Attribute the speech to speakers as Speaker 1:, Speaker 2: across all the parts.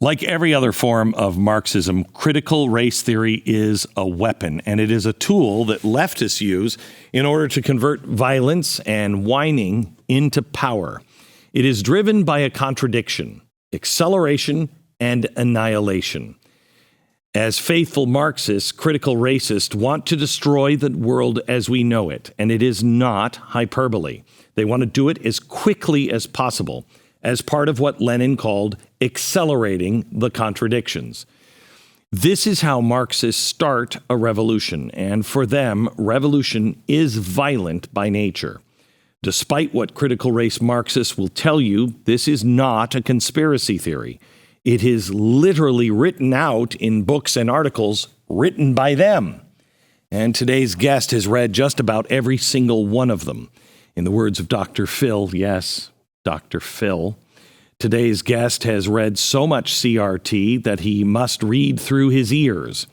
Speaker 1: Like every other form of Marxism, critical race theory is a weapon, and it is a tool that leftists use in order to convert violence and whining into power. It is driven by a contradiction, acceleration, and annihilation. As faithful Marxists, critical racists want to destroy the world as we know it, and it is not hyperbole. They want to do it as quickly as possible, as part of what Lenin called accelerating the contradictions. This is how Marxists start a revolution, and for them, revolution is violent by nature. Despite what critical race Marxists will tell you, this is not a conspiracy theory. It is literally written out in books and articles written by them. And today's guest has read just about every single one of them. In the words of Dr. Phil, yes, Dr. Phil, today's guest has read so much CRT that he must read through his ears.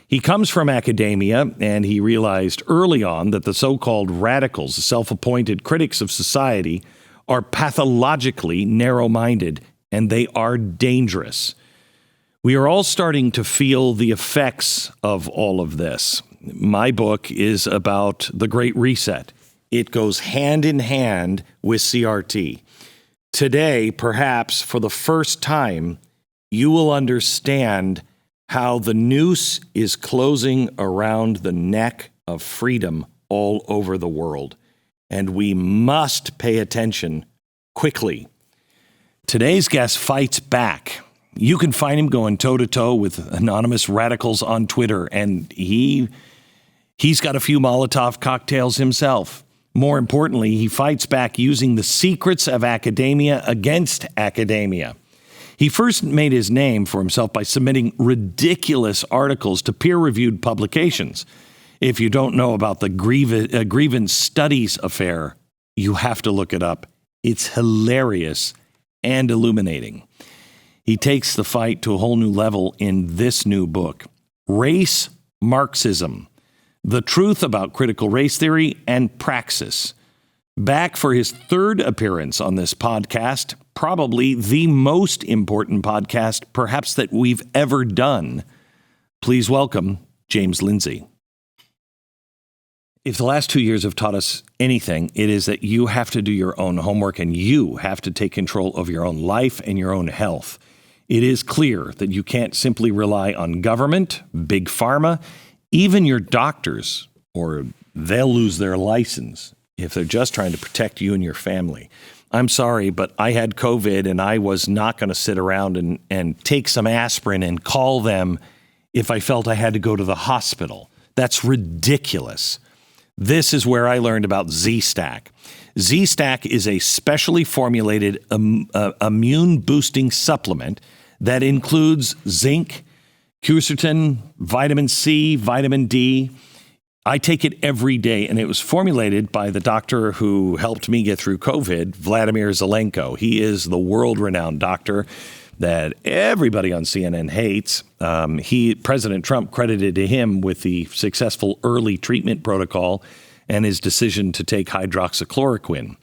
Speaker 1: He comes from academia, and he realized early on that the so-called radicals, the self-appointed critics of society, are pathologically narrow-minded, and they are dangerous. We are all starting to feel the effects of all of this. My book is about the Great Reset. It goes hand in hand with CRT. Today, perhaps for the first time, you will understand how the noose is closing around the neck of freedom all over the world. And we must pay attention quickly. Today's guest fights back. You can find him going toe-to-toe with anonymous radicals on Twitter, and he's got a few Molotov cocktails himself. More importantly, he fights back using the secrets of academia against academia. He first made his name for himself by submitting ridiculous articles to peer-reviewed publications. If you don't know about the grievance studies affair, you have to look it up. It's hilarious and illuminating. He takes the fight to a whole new level in this new book, Race Marxism: The Truth About Critical Race Theory and Praxis. Back for his third appearance on this podcast, probably the most important podcast perhaps that we've ever done. Please welcome James Lindsay. If the last 2 years have taught us anything, it is that you have to do your own homework and you have to take control of your own life and your own health. It is clear that you can't simply rely on government, big pharma, even your doctors, or they'll lose their license if they're just trying to protect you and your family. I'm sorry, but I had COVID and I was not going to sit around and take some aspirin and call them if I felt I had to go to the hospital. That's ridiculous. This is where I learned about Z-Stack. Z-Stack is a specially formulated immune-boosting supplement that includes zinc, quercetin, vitamin C, vitamin D. I take it every day, and it was formulated by the doctor who helped me get through COVID, Vladimir Zelenko. He is the world-renowned doctor that everybody on CNN hates. President Trump credited him with the successful early treatment protocol and his decision to take hydroxychloroquine.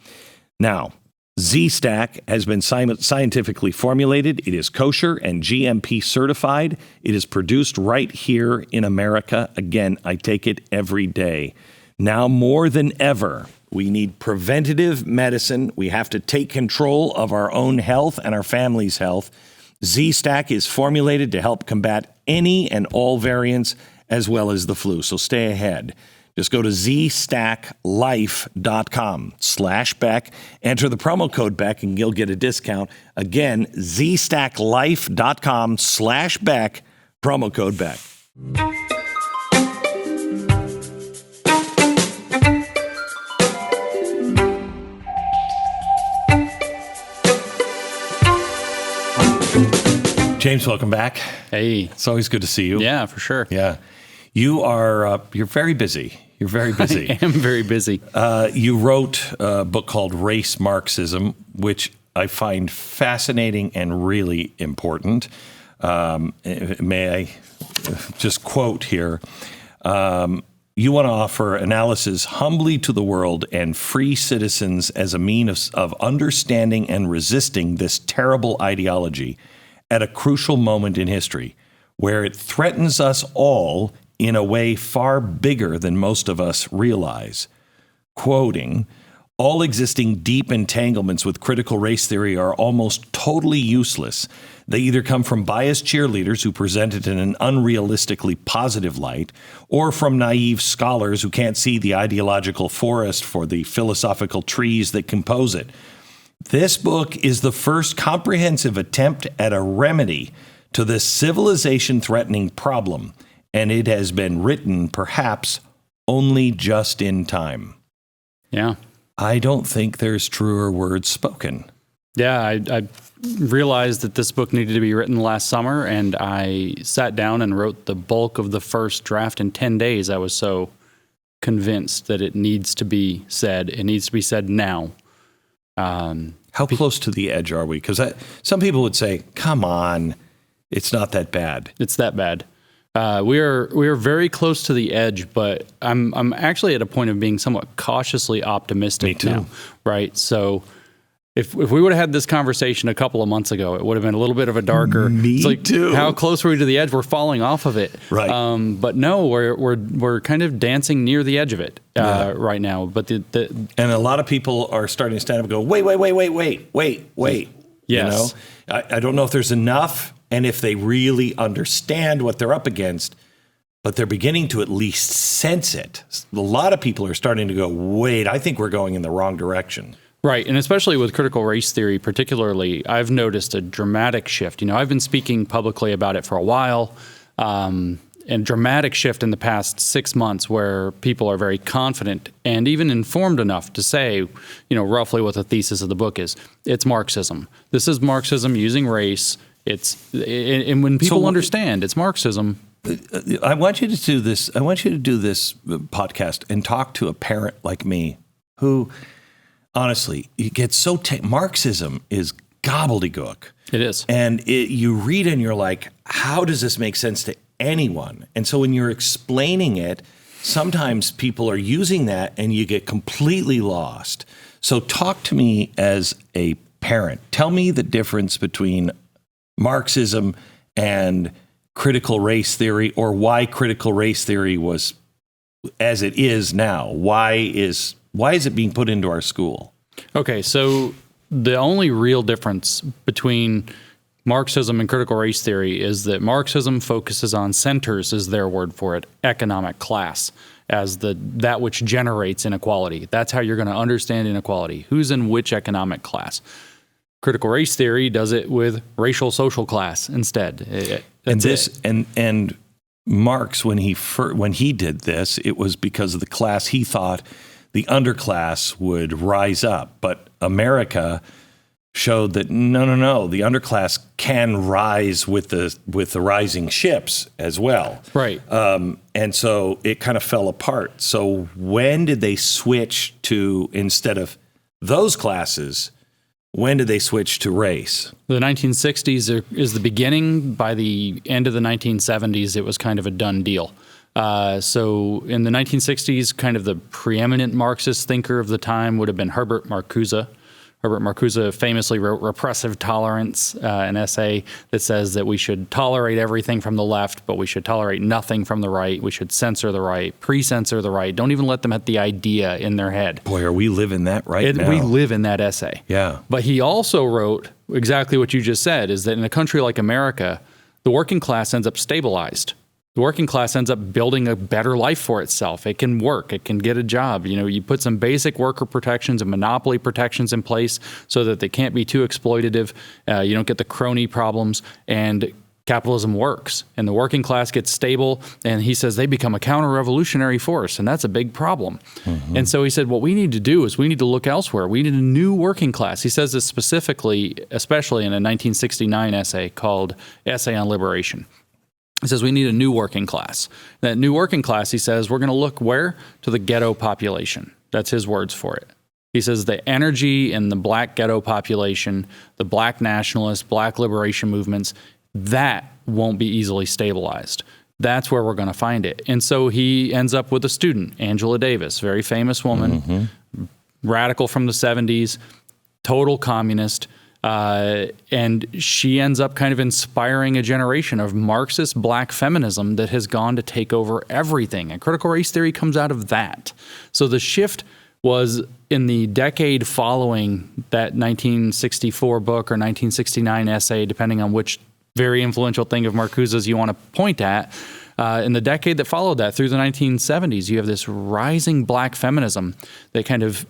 Speaker 1: Now, Z-Stack has been scientifically formulated. It is kosher and GMP certified. It is produced right here in America. Again, I take it every day. Now more than ever, we need preventative medicine. We have to take control of our own health and our family's health. Z-Stack is formulated to help combat any and all variants as well as the flu. So stay ahead. Just go to zstacklife.com/Beck, enter the promo code Beck, and you'll get a discount. Again, zstacklife.com/Beck, promo code Beck. James, welcome back.
Speaker 2: Hey.
Speaker 1: It's always good to see you.
Speaker 2: Yeah, for sure.
Speaker 1: Yeah. You are, you're very busy. You're very busy.
Speaker 2: I am very busy.
Speaker 1: You wrote a book called Race Marxism, which I find fascinating and really important. May I just quote here? You want to offer analysis humbly to the world and free citizens as a means of understanding and resisting this terrible ideology. at a crucial moment in history where it threatens us all in a way far bigger than most of us realize. Quoting, "All existing deep entanglements with critical race theory are almost totally useless. They either come from biased cheerleaders who present it in an unrealistically positive light, or from naive scholars who can't see the ideological forest for the philosophical trees that compose it. This book is the first comprehensive attempt at a remedy to this civilization-threatening problem, and it has been written, perhaps, only just in time."
Speaker 2: Yeah.
Speaker 1: I don't think there's truer words spoken.
Speaker 2: Yeah, I realized that this book needed to be written last summer, and I sat down and wrote the bulk of the first draft in 10 days. I was so convinced that it needs to be said. It needs to be said now.
Speaker 1: How close to the edge are we? Because some people would say, come on, it's not that bad.
Speaker 2: It's that bad. We are very close to the edge, but I'm actually at a point of being somewhat cautiously optimistic now, right? So if we would have had this conversation a couple of months ago, it would have been a little bit of a darker.
Speaker 1: Me too.
Speaker 2: How close are we to the edge? We're falling off of it,
Speaker 1: right?
Speaker 2: But no, we're kind of dancing near the edge of it right now. But and
Speaker 1: a lot of people are starting to stand up and go, wait.
Speaker 2: Yes.
Speaker 1: You know, I don't know if there's enough. And if they really understand what they're up against, but they're beginning to at least sense it. A lot of people are starting to go, wait, I think we're going in the wrong direction.
Speaker 2: Right. And especially with critical race theory, particularly, I've noticed a dramatic shift. You know, I've been speaking publicly about it for a while, and dramatic shift in the past 6 months where people are very confident and even informed enough to say, you know, roughly what the thesis of the book is. It's Marxism. This is Marxism using race. And when people understand it's Marxism.
Speaker 1: I want you to do this. I want you to do this podcast and talk to a parent like me who, honestly, you get so Marxism is gobbledygook.
Speaker 2: It is.
Speaker 1: And you read and you're like, how does this make sense to anyone? And so when you're explaining it, sometimes people are using that and you get completely lost. So talk to me as a parent. Tell me the difference between Marxism and critical race theory, or why critical race theory was as it is now. Why is it being put into our school?
Speaker 2: Okay, so the only real difference between Marxism and critical race theory is that Marxism focuses on centers, is their word for it, economic class, as that which generates inequality. That's how you're going to understand inequality. Who's in which economic class? Critical race theory does it with racial social class instead. And Marx, when he did this, it was because of the class he thought the underclass would rise up. But America showed that no, the underclass can rise with the rising ships as well. Right.
Speaker 1: And so it kind of fell apart. So when did they switch to, instead of those classes, when did they switch to race?
Speaker 2: The 1960s is the beginning. By the end of the 1970s, it was kind of a done deal. So in the 1960s, kind of the preeminent Marxist thinker of the time would have been Herbert Marcuse. Herbert Marcuse famously wrote Repressive Tolerance, an essay that says that we should tolerate everything from the left, but we should tolerate nothing from the right. We should censor the right, pre-censor the right. Don't even let them have the idea in their head.
Speaker 1: Boy, are we living that now.
Speaker 2: We live in that essay.
Speaker 1: Yeah.
Speaker 2: But he also wrote exactly what you just said, is that in a country like America, the working class ends up stabilized. The working class ends up building a better life for itself. It can work. It can get a job. You know, you put some basic worker protections and monopoly protections in place so that they can't be too exploitative. You don't get the crony problems, and capitalism works. And the working class gets stable, and he says they become a counter-revolutionary force, and that's a big problem. Mm-hmm. And so he said, what we need to do is we need to look elsewhere. We need a new working class. He says this specifically, especially in a 1969 essay called Essay on Liberation. He says we need a new working class. That new working class, he says, we're going to look where? To the ghetto population. That's his words for it. He says the energy in the black ghetto population, the black nationalists, black liberation movements, that won't be easily stabilized. That's where we're going to find it. And so he ends up with a student, Angela Davis, very famous woman, radical from the 70s, total communist, And she ends up kind of inspiring a generation of Marxist black feminism that has gone to take over everything. And critical race theory comes out of that. So the shift was in the decade following that 1964 book or 1969 essay, depending on which very influential thing of Marcuse's you want to point at. In the decade that followed that, through the 1970s, you have this rising black feminism that kind of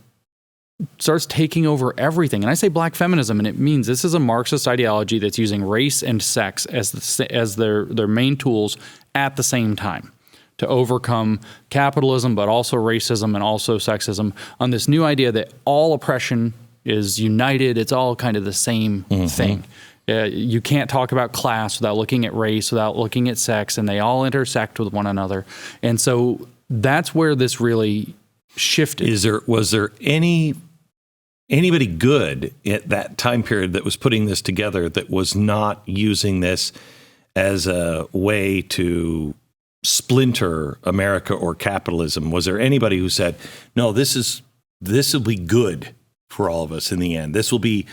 Speaker 2: starts taking over everything. And I say black feminism, and it means this is a Marxist ideology that's using race and sex as their main tools at the same time to overcome capitalism, but also racism and also sexism, on this new idea that all oppression is united. It's all kind of the same thing. You can't talk about class without looking at race, without looking at sex, and they all intersect with one another. And so that's where this really shifted.
Speaker 1: Was there anybody good at that time period that was putting this together that was not using this as a way to splinter America or capitalism? Was there anybody who said, no, this will be good for all of us in the end? This will be,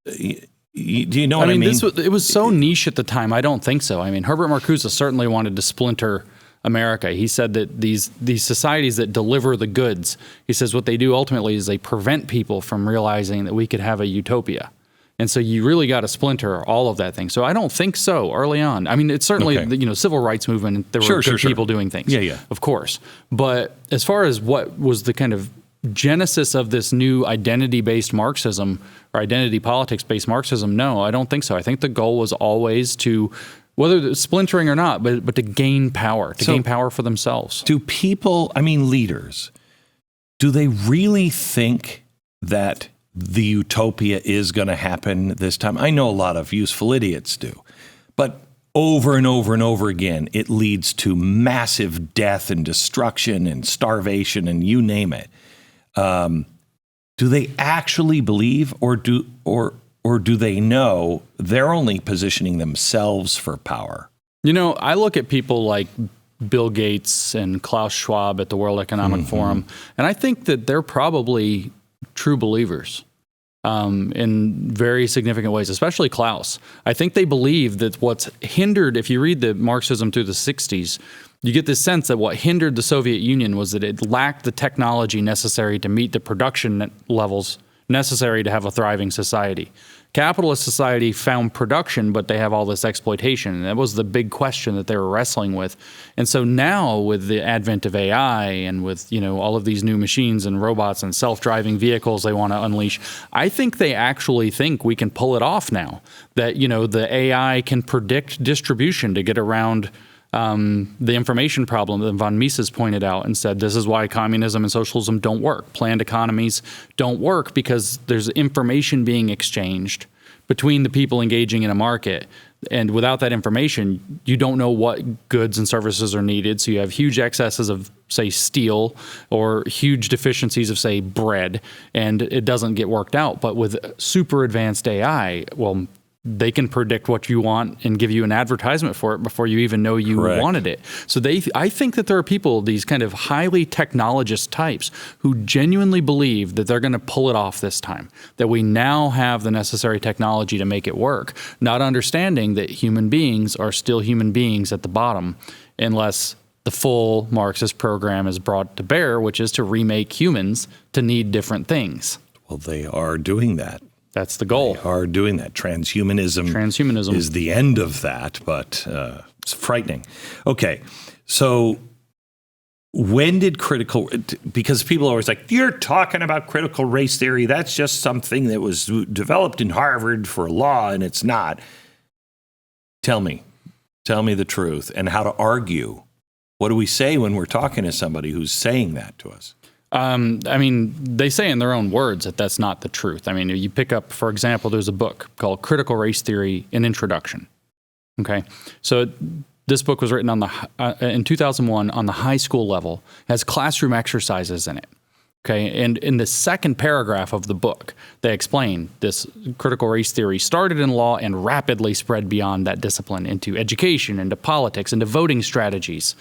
Speaker 1: do you know what I mean?
Speaker 2: It was so niche at the time. I don't think so. I mean, Herbert Marcuse certainly wanted to splinter America. He said that these societies that deliver the goods, he says what they do ultimately is they prevent people from realizing that we could have a utopia. And so you really got to splinter all of that thing. So I don't think so early on. I mean, it's certainly, civil rights movement, there were good people doing things.
Speaker 1: Yeah.
Speaker 2: Of course. But as far as what was the kind of genesis of this new identity-based Marxism or identity politics-based Marxism, no, I don't think so. I think the goal was always to, whether it's splintering or not, but to gain power, gain power for themselves.
Speaker 1: Do people, leaders, do they really think that the utopia is going to happen this time? I know a lot of useful idiots do, but over and over and over again, it leads to massive death and destruction and starvation and you name it. Do they actually believe, or do they know they're only positioning themselves for power?
Speaker 2: I look at people like Bill Gates and Klaus Schwab at the World Economic Forum, and I think that they're probably true believers in very significant ways, especially Klaus. I think they believe that what's hindered, if you read the Marxism through the 60s, you get this sense that what hindered the Soviet Union was that it lacked the technology necessary to meet the production levels necessary to have a thriving society. Capitalist society found production, but they have all this exploitation. And that was the big question that they were wrestling with. And so now with the advent of AI and with, all of these new machines and robots and self-driving vehicles they want to unleash, I think they actually think we can pull it off now. That, the AI can predict distribution to get around the information problem that von Mises pointed out and said, this is why communism and socialism don't work. Planned economies don't work because there's information being exchanged between the people engaging in a market. And without that information, you don't know what goods and services are needed. So you have huge excesses of, say, steel or huge deficiencies of, say, bread, and it doesn't get worked out. But with super advanced AI, they can predict what you want and give you an advertisement for it before you even know you wanted it. So I think that there are people, these kind of highly technologist types, who genuinely believe that they're going to pull it off this time, that we now have the necessary technology to make it work, not understanding that human beings are still human beings at the bottom unless the full Marxist program is brought to bear, which is to remake humans to need different things.
Speaker 1: Well, they are doing that.
Speaker 2: That's the goal.
Speaker 1: They are doing that. Transhumanism is the end of that, but it's frightening. Okay, so when did because people are always like, you're talking about critical race theory, that's just something that was developed in Harvard for law, and it's not. Tell me the truth and how to argue. What do we say when we're talking to somebody who's saying that to us?
Speaker 2: They say in their own words that that's not the truth. You pick up, for example, there's a book called Critical Race Theory, An Introduction. Okay. So this book was written in 2001 on the high school level, has classroom exercises in it. Okay. And in the second paragraph of the book, they explain this critical race theory started in law and rapidly spread beyond that discipline into education, into politics, into voting strategies.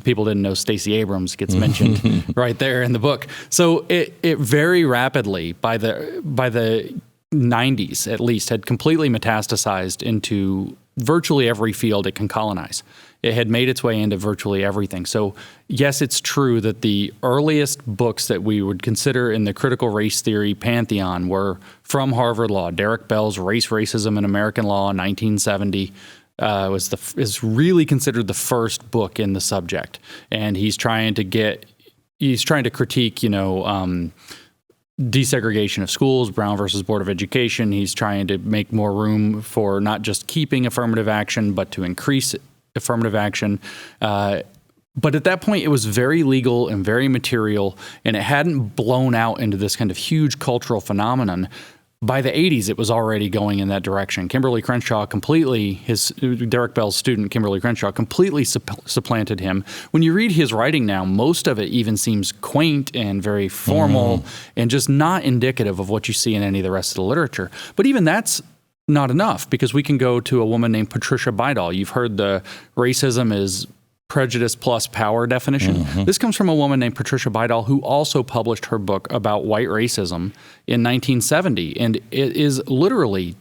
Speaker 2: People didn't know Stacey Abrams gets mentioned right there in the book. So it very rapidly, by the 90s, at least, had completely metastasized into virtually every field it can colonize. It had made its way into virtually everything. So, yes, it's true that the earliest books that we would consider in the critical race theory pantheon were from Harvard Law. Derek Bell's Race, Racism, and American Law, 1970, is really considered the first book in the subject. And he's trying to critique, desegregation of schools, Brown versus Board of Education. He's trying to make more room for not just keeping affirmative action, but to increase affirmative action. But at that point, it was very legal and very material, and it hadn't blown out into this kind of huge cultural phenomenon. By the 80s, it was already going in that direction. Kimberly Crenshaw Derek Bell's student, Kimberly Crenshaw, completely supplanted him. When you read his writing now, most of it even seems quaint and very formal and just not indicative of what you see in any of the rest of the literature. But even that's not enough, because we can go to a woman named Patricia Bidall. You've heard the racism is prejudice plus power definition. This comes from a woman named Patricia Bidall, who also published her book about white racism in 1970. And it is literally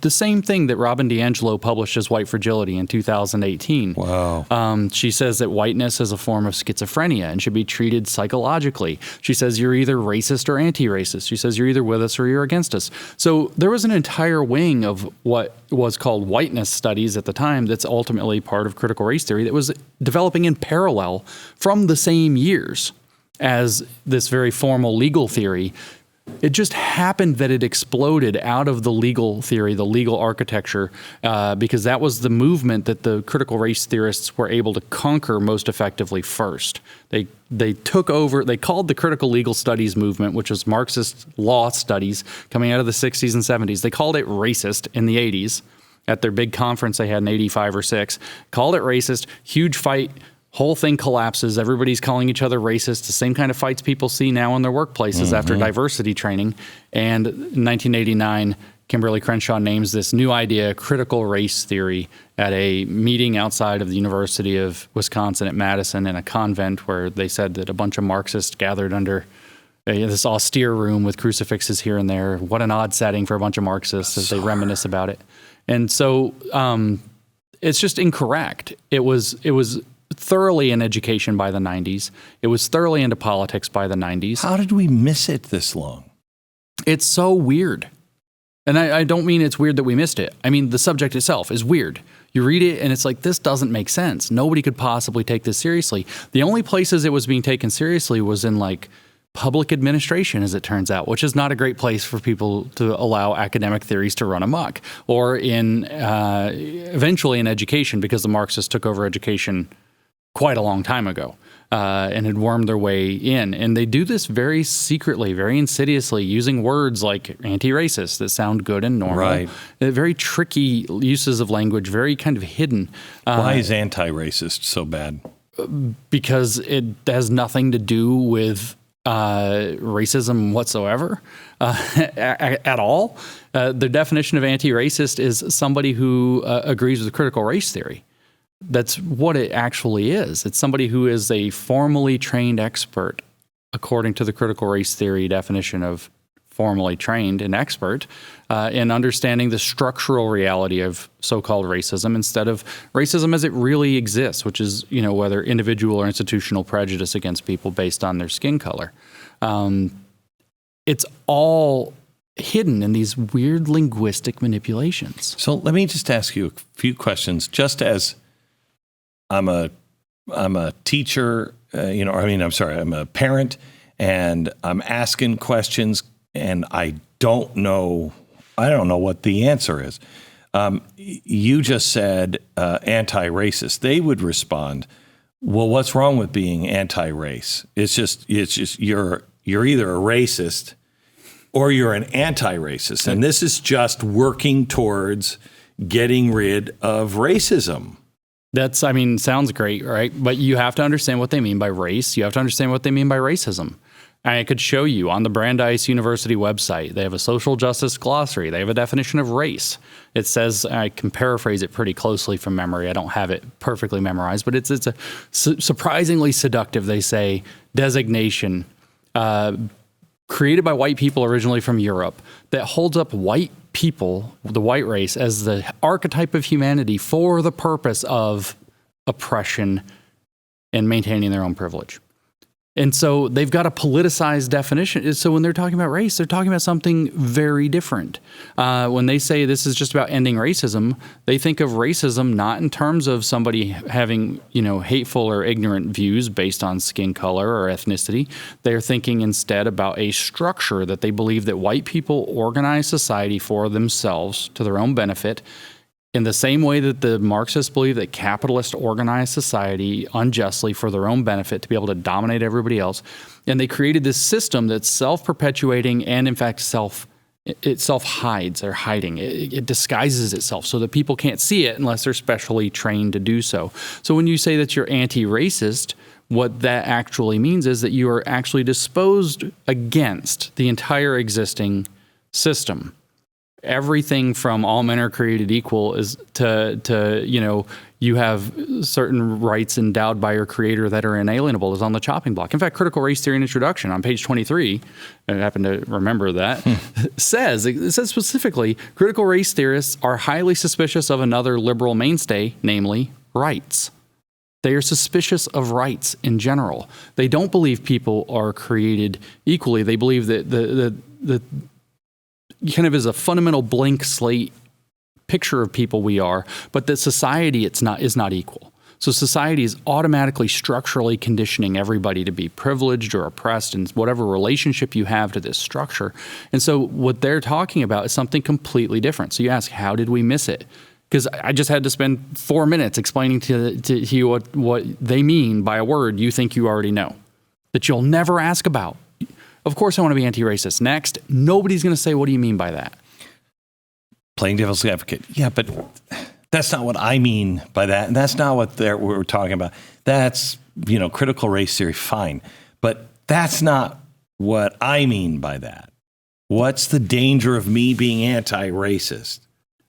Speaker 2: the same thing that Robin DiAngelo published as White Fragility in 2018.
Speaker 1: Wow.
Speaker 2: She says that whiteness is a form of schizophrenia and should be treated psychologically. She says you're either racist or anti-racist. She says you're either with us or you're against us. So there was an entire wing of what was called whiteness studies at the time that's ultimately part of critical race theory that was developing in parallel from the same years as this very formal legal theory. It just happened that it exploded out of the legal theory, the legal architecture, because that was the movement that the critical race theorists were able to conquer most effectively first. They took over, they called the critical legal studies movement, which was Marxist law studies coming out of the 60s and 70s. They called it racist in the 80s at their big conference they had in 85 or 6. Called it racist, huge fight. Whole thing collapses. Everybody's calling each other racist. The same kind of fights people see now in their workplaces after diversity training. And in 1989, Kimberly Crenshaw names this new idea, critical race theory, at a meeting outside of the University of Wisconsin at Madison in a convent, where they said that a bunch of Marxists gathered under this austere room with crucifixes here and there. What an odd setting for a bunch of Marxists as they reminisce about it. And so it's just incorrect. It was thoroughly in education by the 90s. It was thoroughly into politics by the 90s.
Speaker 1: How did we miss it this long?
Speaker 2: It's so weird. And I don't mean it's weird that we missed it. I mean, the subject itself is weird. You read it and it's like, this doesn't make sense. Nobody could possibly take this seriously. The only places it was being taken seriously was in like public administration, as it turns out, which is not a great place for people to allow academic theories to run amok, or in eventually in education, because the Marxists took over education quite a long time ago and had wormed their way in. And they do this very secretly, very insidiously, using words like anti-racist that sound good and normal.
Speaker 1: Right.
Speaker 2: Very tricky uses of language, very kind of hidden.
Speaker 1: Why is anti-racist so bad?
Speaker 2: Because it has nothing to do with racism whatsoever at all. The definition of anti-racist is somebody who agrees with critical race theory. That's what it actually is. It's somebody who is a formally trained expert, according to the critical race theory definition of formally trained and expert, in understanding the structural reality of so-called racism instead of racism as it really exists, which is, whether individual or institutional prejudice against people based on their skin color. It's all hidden in these weird linguistic manipulations.
Speaker 1: So let me just ask you a few questions, just as I'm a teacher, I'm a parent, and I'm asking questions, and I don't know what the answer is. You just said anti-racist. They would respond, well, what's wrong with being anti-race? It's just you're either a racist or you're an anti-racist, and this is just working towards getting rid of racism.
Speaker 2: Sounds great, right? But you have to understand what they mean by race. You have to understand what they mean by racism. I could show you on the Brandeis University website. They have a social justice glossary. They have a definition of race. It says, I can paraphrase it pretty closely from memory. I don't have it perfectly memorized, but it's a surprisingly seductive, they say, designation created by white people originally from Europe that holds up white people, the white race, as the archetype of humanity for the purpose of oppression and maintaining their own privilege. And so they've got a politicized definition. So when they're talking about race, they're talking about something very different. When they say this is just about ending racism, they think of racism not in terms of somebody having, hateful or ignorant views based on skin color or ethnicity. They're thinking instead about a structure that they believe that white people organize society for themselves to their own benefit, in the same way that the Marxists believe that capitalists organize society unjustly for their own benefit to be able to dominate everybody else. And they created this system that's self-perpetuating and, in fact, it self-hides or hiding. It disguises itself so that people can't see it unless they're specially trained to do so. So when you say that you're anti-racist, what that actually means is that you are actually disposed against the entire existing system. Everything from all men are created equal is to you have certain rights endowed by your creator that are inalienable is on the chopping block. In fact, Critical Race Theory and Introduction on page 23, I happen to remember that, it says specifically, critical race theorists are highly suspicious of another liberal mainstay, namely rights. They are suspicious of rights in general. They don't believe people are created equally. They believe that the kind of is a fundamental blank slate picture of people we are, but that society is not equal. So society is automatically structurally conditioning everybody to be privileged or oppressed in whatever relationship you have to this structure. And so what they're talking about is something completely different. So you ask, how did we miss it? Because I just had to spend 4 minutes explaining to you what they mean by a word you think you already know, that you'll never ask about. Of course I want to be anti-racist. Next, nobody's going to say, what do you mean by that?
Speaker 1: Playing devil's advocate. Yeah, but that's not what I mean by that. And that's not what we're talking about. That's, critical race theory, fine. But that's not what I mean by that. What's the danger of me being anti-racist?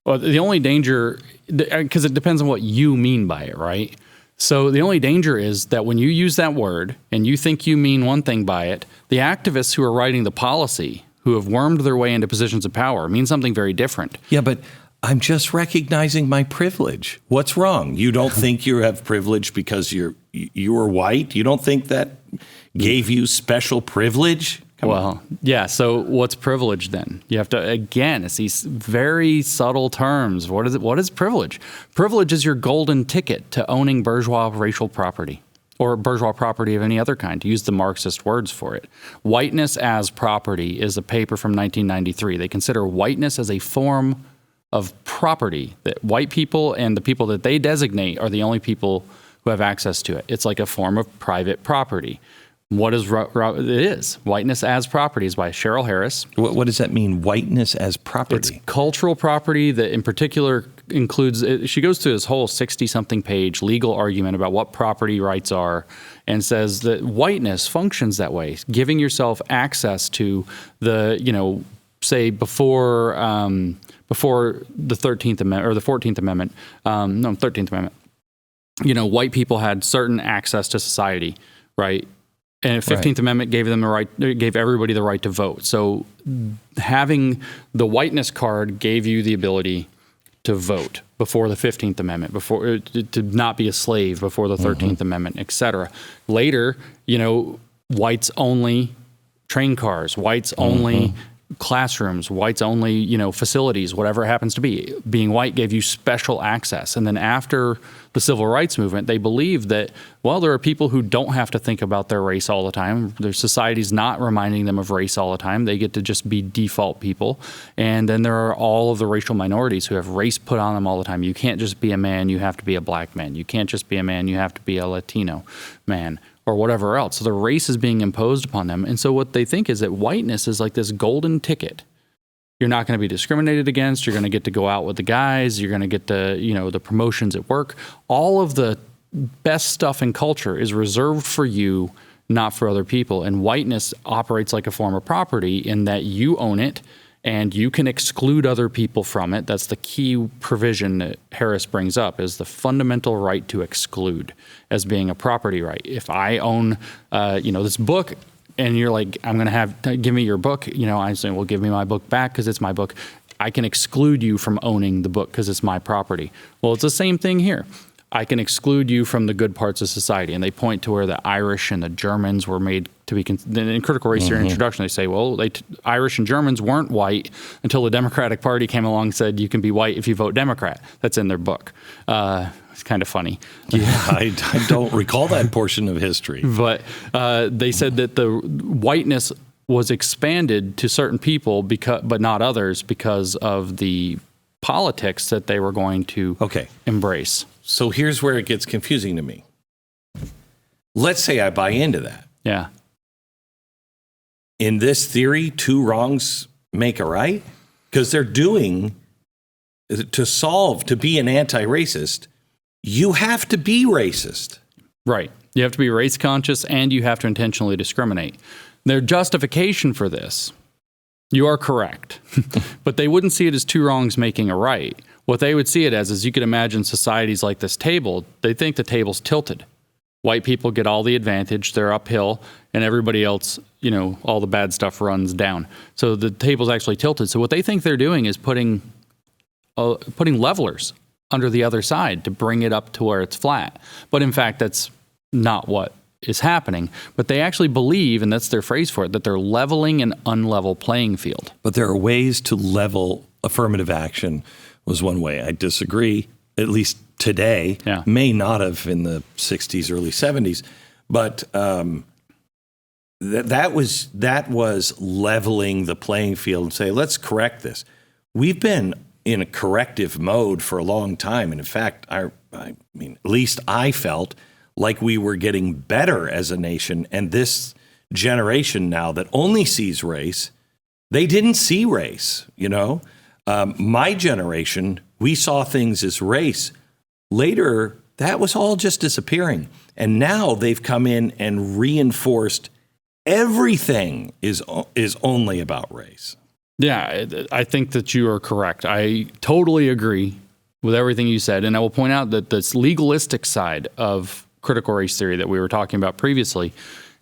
Speaker 2: Well, the only danger, because it depends on what you mean by it, right? So the only danger is that when you use that word and you think you mean one thing by it, the activists who are writing the policy, who have wormed their way into positions of power, mean something very different.
Speaker 1: Yeah, but I'm just recognizing my privilege. What's wrong? You don't think you have privilege because you were white? You don't think that gave you special privilege? Come on.
Speaker 2: Yeah. So what's privilege then? You have to, again, it's these very subtle terms. What is it? What is privilege? Privilege is your golden ticket to owning bourgeois racial property or bourgeois property of any other kind, to use the Marxist words for it. Whiteness as property is a paper from 1993. They consider whiteness as a form of property, that white people and the people that they designate are the only people who have access to it. It's like a form of private property. What is it is whiteness as property is by Cheryl Harris.
Speaker 1: What does that mean? Whiteness as property?
Speaker 2: It's cultural property that in particular includes, she goes through this whole 60-something page legal argument about what property rights are and says that whiteness functions that way, giving yourself access to the, say before the 13th Amendment or the 14th Amendment, 13th Amendment, white people had certain access to society, right? And the 15th Amendment gave them gave everybody the right to vote. So having the whiteness card gave you the ability to vote before the 15th Amendment, to not be a slave before the 13th Amendment, et cetera. Later, whites only train cars, whites only classrooms, whites only, facilities, whatever it happens to be. Being white gave you special access. And then after the civil rights movement, they believed that, there are people who don't have to think about their race all the time. Their society's not reminding them of race all the time. They get to just be default people. And then there are all of the racial minorities who have race put on them all the time. You can't just be a man, you have to be a black man. You can't just be a man, you have to be a Latino man, or whatever else. So the race is being imposed upon them. And so what they think is that whiteness is like this golden ticket. You're not going to be discriminated against. You're going to get to go out with the guys. You're going to get the promotions at work. All of the best stuff in culture is reserved for you, not for other people. And whiteness operates like a form of property in that you own it and you can exclude other people from it. That's the key provision that Harris brings up, is the fundamental right to exclude as being a property right. If I own, this book, and you're like, I'm going to give me your book. I say, well, give me my book back because it's my book. I can exclude you from owning the book because it's my property. Well, it's the same thing here. I can exclude you from the good parts of society. And they point to where the Irish and the Germans were made to be, in critical race theory introduction, they say, well, Irish and Germans weren't white until the Democratic Party came along and said, you can be white if you vote Democrat. That's in their book. It's kind of funny.
Speaker 1: Yeah, I don't recall that portion of history.
Speaker 2: But they said that the whiteness was expanded to certain people, but not others, because of the politics that they were going to embrace.
Speaker 1: So here's where it gets confusing to me. Let's say I buy into that.
Speaker 2: Yeah.
Speaker 1: In this theory, two wrongs make a right? Because they're doing, to be an anti-racist, you have to be racist.
Speaker 2: Right. You have to be race conscious and you have to intentionally discriminate. Their justification for this, you are correct, but they wouldn't see it as two wrongs making a right. What they would see it as is, you could imagine societies like this table, they think the table's tilted. White people get all the advantage, they're uphill, and everybody else, all the bad stuff runs down. So the table's actually tilted. So what they think they're doing is putting levelers under the other side to bring it up to where it's flat. But in fact, that's not what is happening. But they actually believe, and that's their phrase for it, that they're leveling an unlevel playing field.
Speaker 1: But there are ways to level. Affirmative action was one way. I disagree, at least today.
Speaker 2: Yeah.
Speaker 1: May not have in the 60s, early 70s. But that was leveling the playing field and say, let's correct this. We've been in a corrective mode for a long time. And in fact, I mean, at least I felt like we were getting better as a nation. And this generation now that only sees race, they didn't see race, My generation, we saw things as race. Later, that was all just disappearing. And now they've come in and reinforced everything is only about race.
Speaker 2: Yeah, I think that you are correct. I totally agree with everything you said. And I will point out that this legalistic side of critical race theory that we were talking about previously,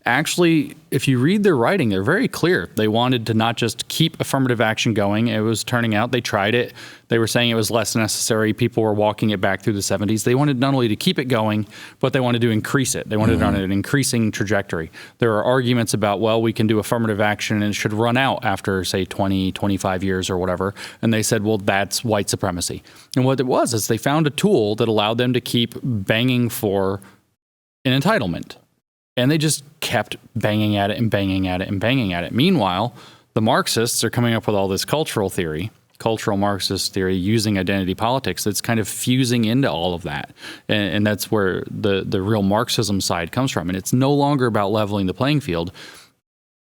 Speaker 2: actually, if you read their writing, they're very clear. They wanted to not just keep affirmative action going. It was turning out, they tried it. They were saying it was less necessary. People were walking it back through the 70s. They wanted not only to keep it going, but they wanted to increase it. They wanted it on an increasing trajectory. There are arguments about, well, we can do affirmative action and it should run out after, say, 20, 25 years or whatever. And they said, well, that's white supremacy. And what it was is they found a tool that allowed them to keep banging for an entitlement. And they just kept banging at it and banging at it and banging at it. Meanwhile, the Marxists are coming up with all this cultural Marxist theory using identity politics that's kind of fusing into all of that. And that's where the real Marxism side comes from. And it's no longer about leveling the playing field,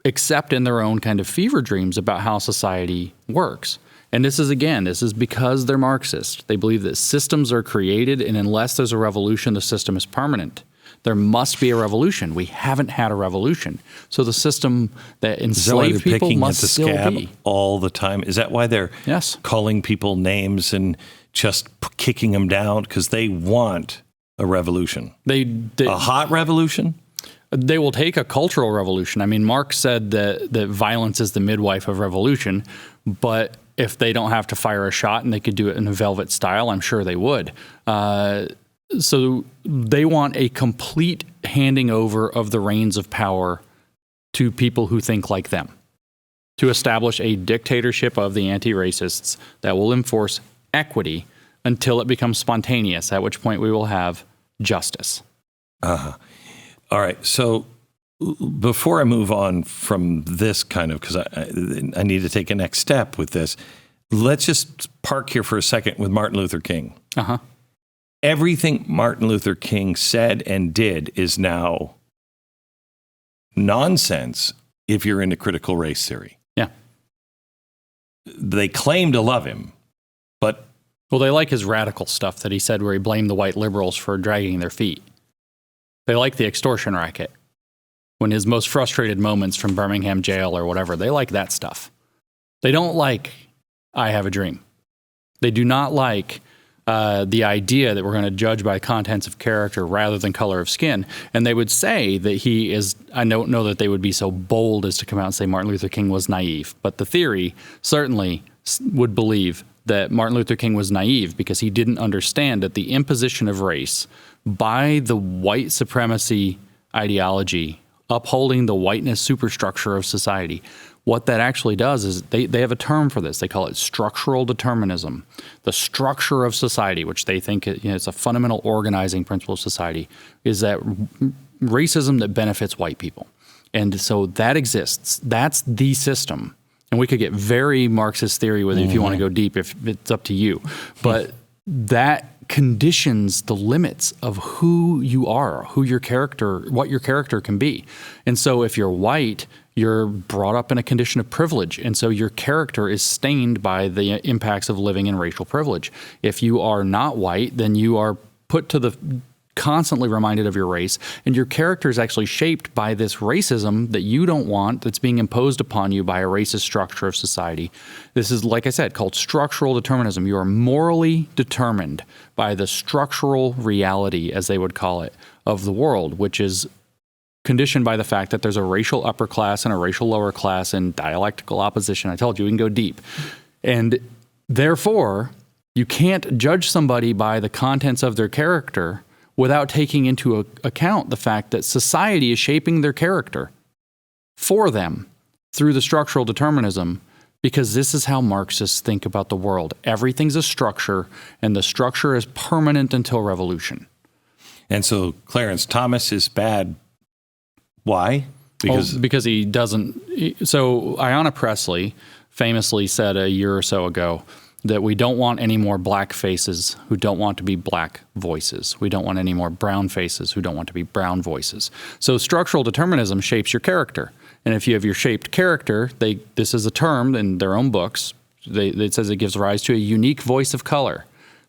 Speaker 2: except in their own kind of fever dreams about how society works. And this is because they're Marxist. They believe that systems are created, and unless there's a revolution, the system is permanent. There must be a revolution. We haven't had a revolution. So the system that enslaved people must still be.
Speaker 1: All the time? Is that why they're calling people names and just kicking them down? Because they want a revolution. A hot revolution?
Speaker 2: They will take a cultural revolution. I mean, Marx said that violence is the midwife of revolution, but if they don't have to fire a shot and they could do it in a velvet style, I'm sure they would. So they want a complete handing over of the reins of power to people who think like them, to establish a dictatorship of the anti-racists that will enforce equity until it becomes spontaneous, at which point we will have justice.
Speaker 1: All right. So before I move on from this kind of, because I need to take a next step with this, let's just park here for a second with Martin Luther King.
Speaker 2: Uh-huh.
Speaker 1: Everything Martin Luther King said and did is now nonsense if you're into critical race theory.
Speaker 2: Yeah.
Speaker 1: They claim to love him, but...
Speaker 2: Well, they like his radical stuff that he said where he blamed the white liberals for dragging their feet. They like the extortion racket. When his most frustrated moments from Birmingham jail or whatever, they like that stuff. They don't like I Have a Dream. They do not like the idea that we're going to judge by contents of character rather than color of skin. And they would say that he is, I don't know that they would be so bold as to come out and say Martin Luther King was naive, but the theory certainly would believe that Martin Luther King was naive because he didn't understand that the imposition of race by the white supremacy ideology, upholding the whiteness superstructure of society, what that actually does is they have a term for this. They call it structural determinism. The structure of society, which they think it's a fundamental organizing principle of society, is that racism that benefits white people. And so that exists. That's the system. And we could get very Marxist theory with it if you want to go deep, if it's up to you. But that conditions the limits of who you are, what your character can be. And so if you're white, you're brought up in a condition of privilege. And so your character is stained by the impacts of living in racial privilege. If you are not white, then you are put to the constantly reminded of your race, and your character is actually shaped by this racism that you don't want, that's being imposed upon you by a racist structure of society. This is, like I said, called structural determinism. You are morally determined by the structural reality, as they would call it, of the world, which is conditioned by the fact that there's a racial upper class and a racial lower class in dialectical opposition. I told you, we can go deep. And therefore, you can't judge somebody by the contents of their character without taking into account the fact that society is shaping their character for them through the structural determinism, because this is how Marxists think about the world. Everything's a structure, and the structure is permanent until revolution.
Speaker 1: And so Clarence Thomas is bad. Why?
Speaker 2: Because he doesn't. So Ayanna Pressley famously said a year or so ago that we don't want any more black faces who don't want to be black voices. We don't want any more brown faces who don't want to be brown voices. So structural determinism shapes your character. And if you have your shaped character, this is a term in their own books, it says it gives rise to a unique voice of color.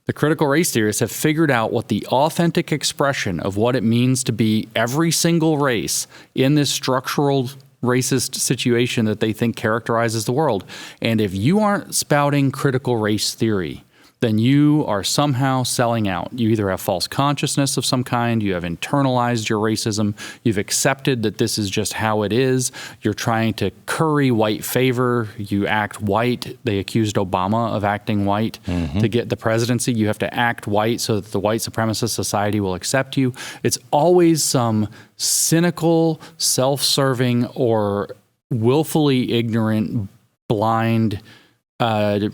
Speaker 2: The critical race theorists have figured out what the authentic expression of what it means to be every single race in this structural racist situation that they think characterizes the world. And if you aren't spouting critical race theory, then you are somehow selling out. You either have false consciousness of some kind, you have internalized your racism, you've accepted that this is just how it is, you're trying to curry white favor, you act white. They accused Obama of acting white to get the presidency. You have to act white so that the white supremacist society will accept you. It's always some cynical, self-serving, or willfully ignorant, blind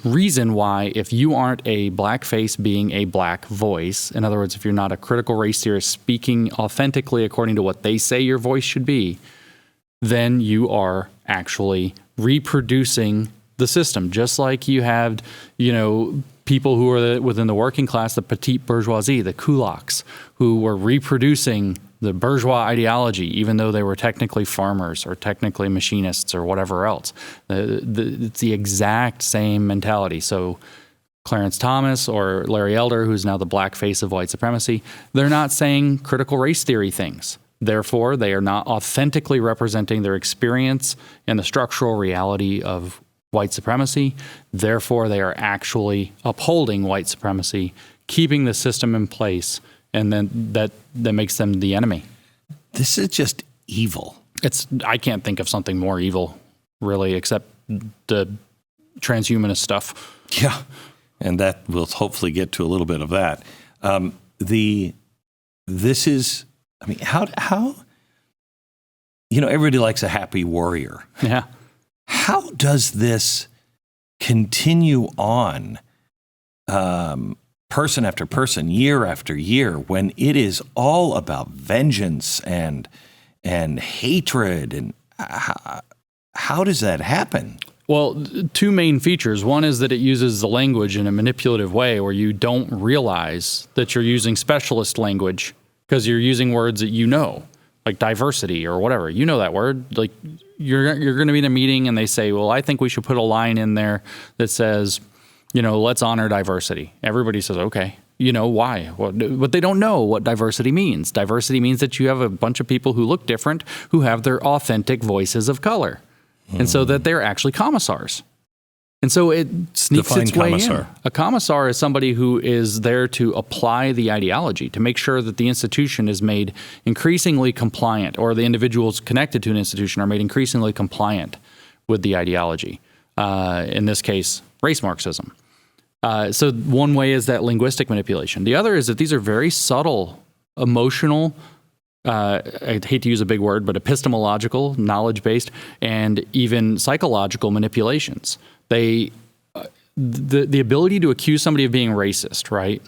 Speaker 2: reason why, if you aren't a black face being a black voice, in other words, if you're not a critical race theorist speaking authentically according to what they say your voice should be, then you are actually reproducing the system. Just like you have, people who are within the working class, the petite bourgeoisie, the kulaks, who were reproducing the bourgeois ideology, even though they were technically farmers or technically machinists or whatever else. It's the exact same mentality. So Clarence Thomas or Larry Elder, who's now the black face of white supremacy, they're not saying critical race theory things. Therefore, they are not authentically representing their experience and the structural reality of white supremacy. Therefore, they are actually upholding white supremacy, keeping the system in place, and then that makes them the enemy.
Speaker 1: This is just evil.
Speaker 2: I can't think of something more evil, really, except the transhumanist stuff.
Speaker 1: Yeah, and that we'll hopefully get to a little bit of that. How everybody likes a happy warrior.
Speaker 2: Yeah.
Speaker 1: How does this continue on? Person after person, year after year, when it is all about vengeance and hatred, and how does that happen?
Speaker 2: Well, two main features. One is that it uses the language in a manipulative way where you don't realize that you're using specialist language because you're using words that you know, like diversity or whatever. You know that word. Like you're going to be in a meeting and they say, well, I think we should put a line in there that says, let's honor diversity. Everybody says, okay. Why? But they don't know what diversity means. Diversity means that you have a bunch of people who look different, who have their authentic voices of color. And so that they're actually commissars. And so it sneaks
Speaker 1: Define
Speaker 2: its way
Speaker 1: commissar.
Speaker 2: in. A commissar is somebody who is there to apply the ideology, to make sure that the institution is made increasingly compliant, or the individuals connected to an institution are made increasingly compliant with the ideology. In this case, race Marxism. So one way is that linguistic manipulation. The other is that these are very subtle, emotional, I hate to use a big word, but epistemological, knowledge-based, and even psychological manipulations. The ability to accuse somebody of being racist, right,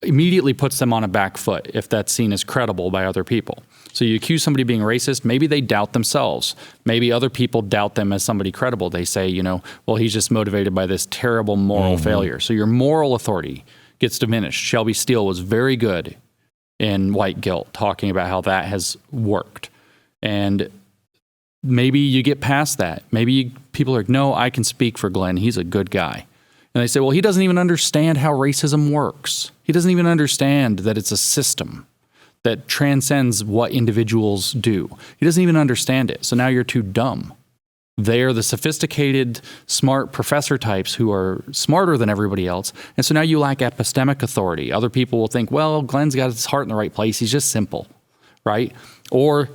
Speaker 2: immediately puts them on a back foot if that's seen as credible by other people. So you accuse somebody of being racist, maybe they doubt themselves. Maybe other people doubt them as somebody credible. They say, well, he's just motivated by this terrible moral failure. So your moral authority gets diminished. Shelby Steele was very good in White Guilt, talking about how that has worked. And maybe you get past that. Maybe people are like, no, I can speak for Glenn. He's a good guy. And they say, well, he doesn't even understand how racism works. He doesn't even understand that it's a system that transcends what individuals do. He doesn't even understand it. So now you're too dumb. They are the sophisticated, smart professor types who are smarter than everybody else. And so now you lack epistemic authority. Other people will think, well, Glenn's got his heart in the right place. He's just simple, right? Or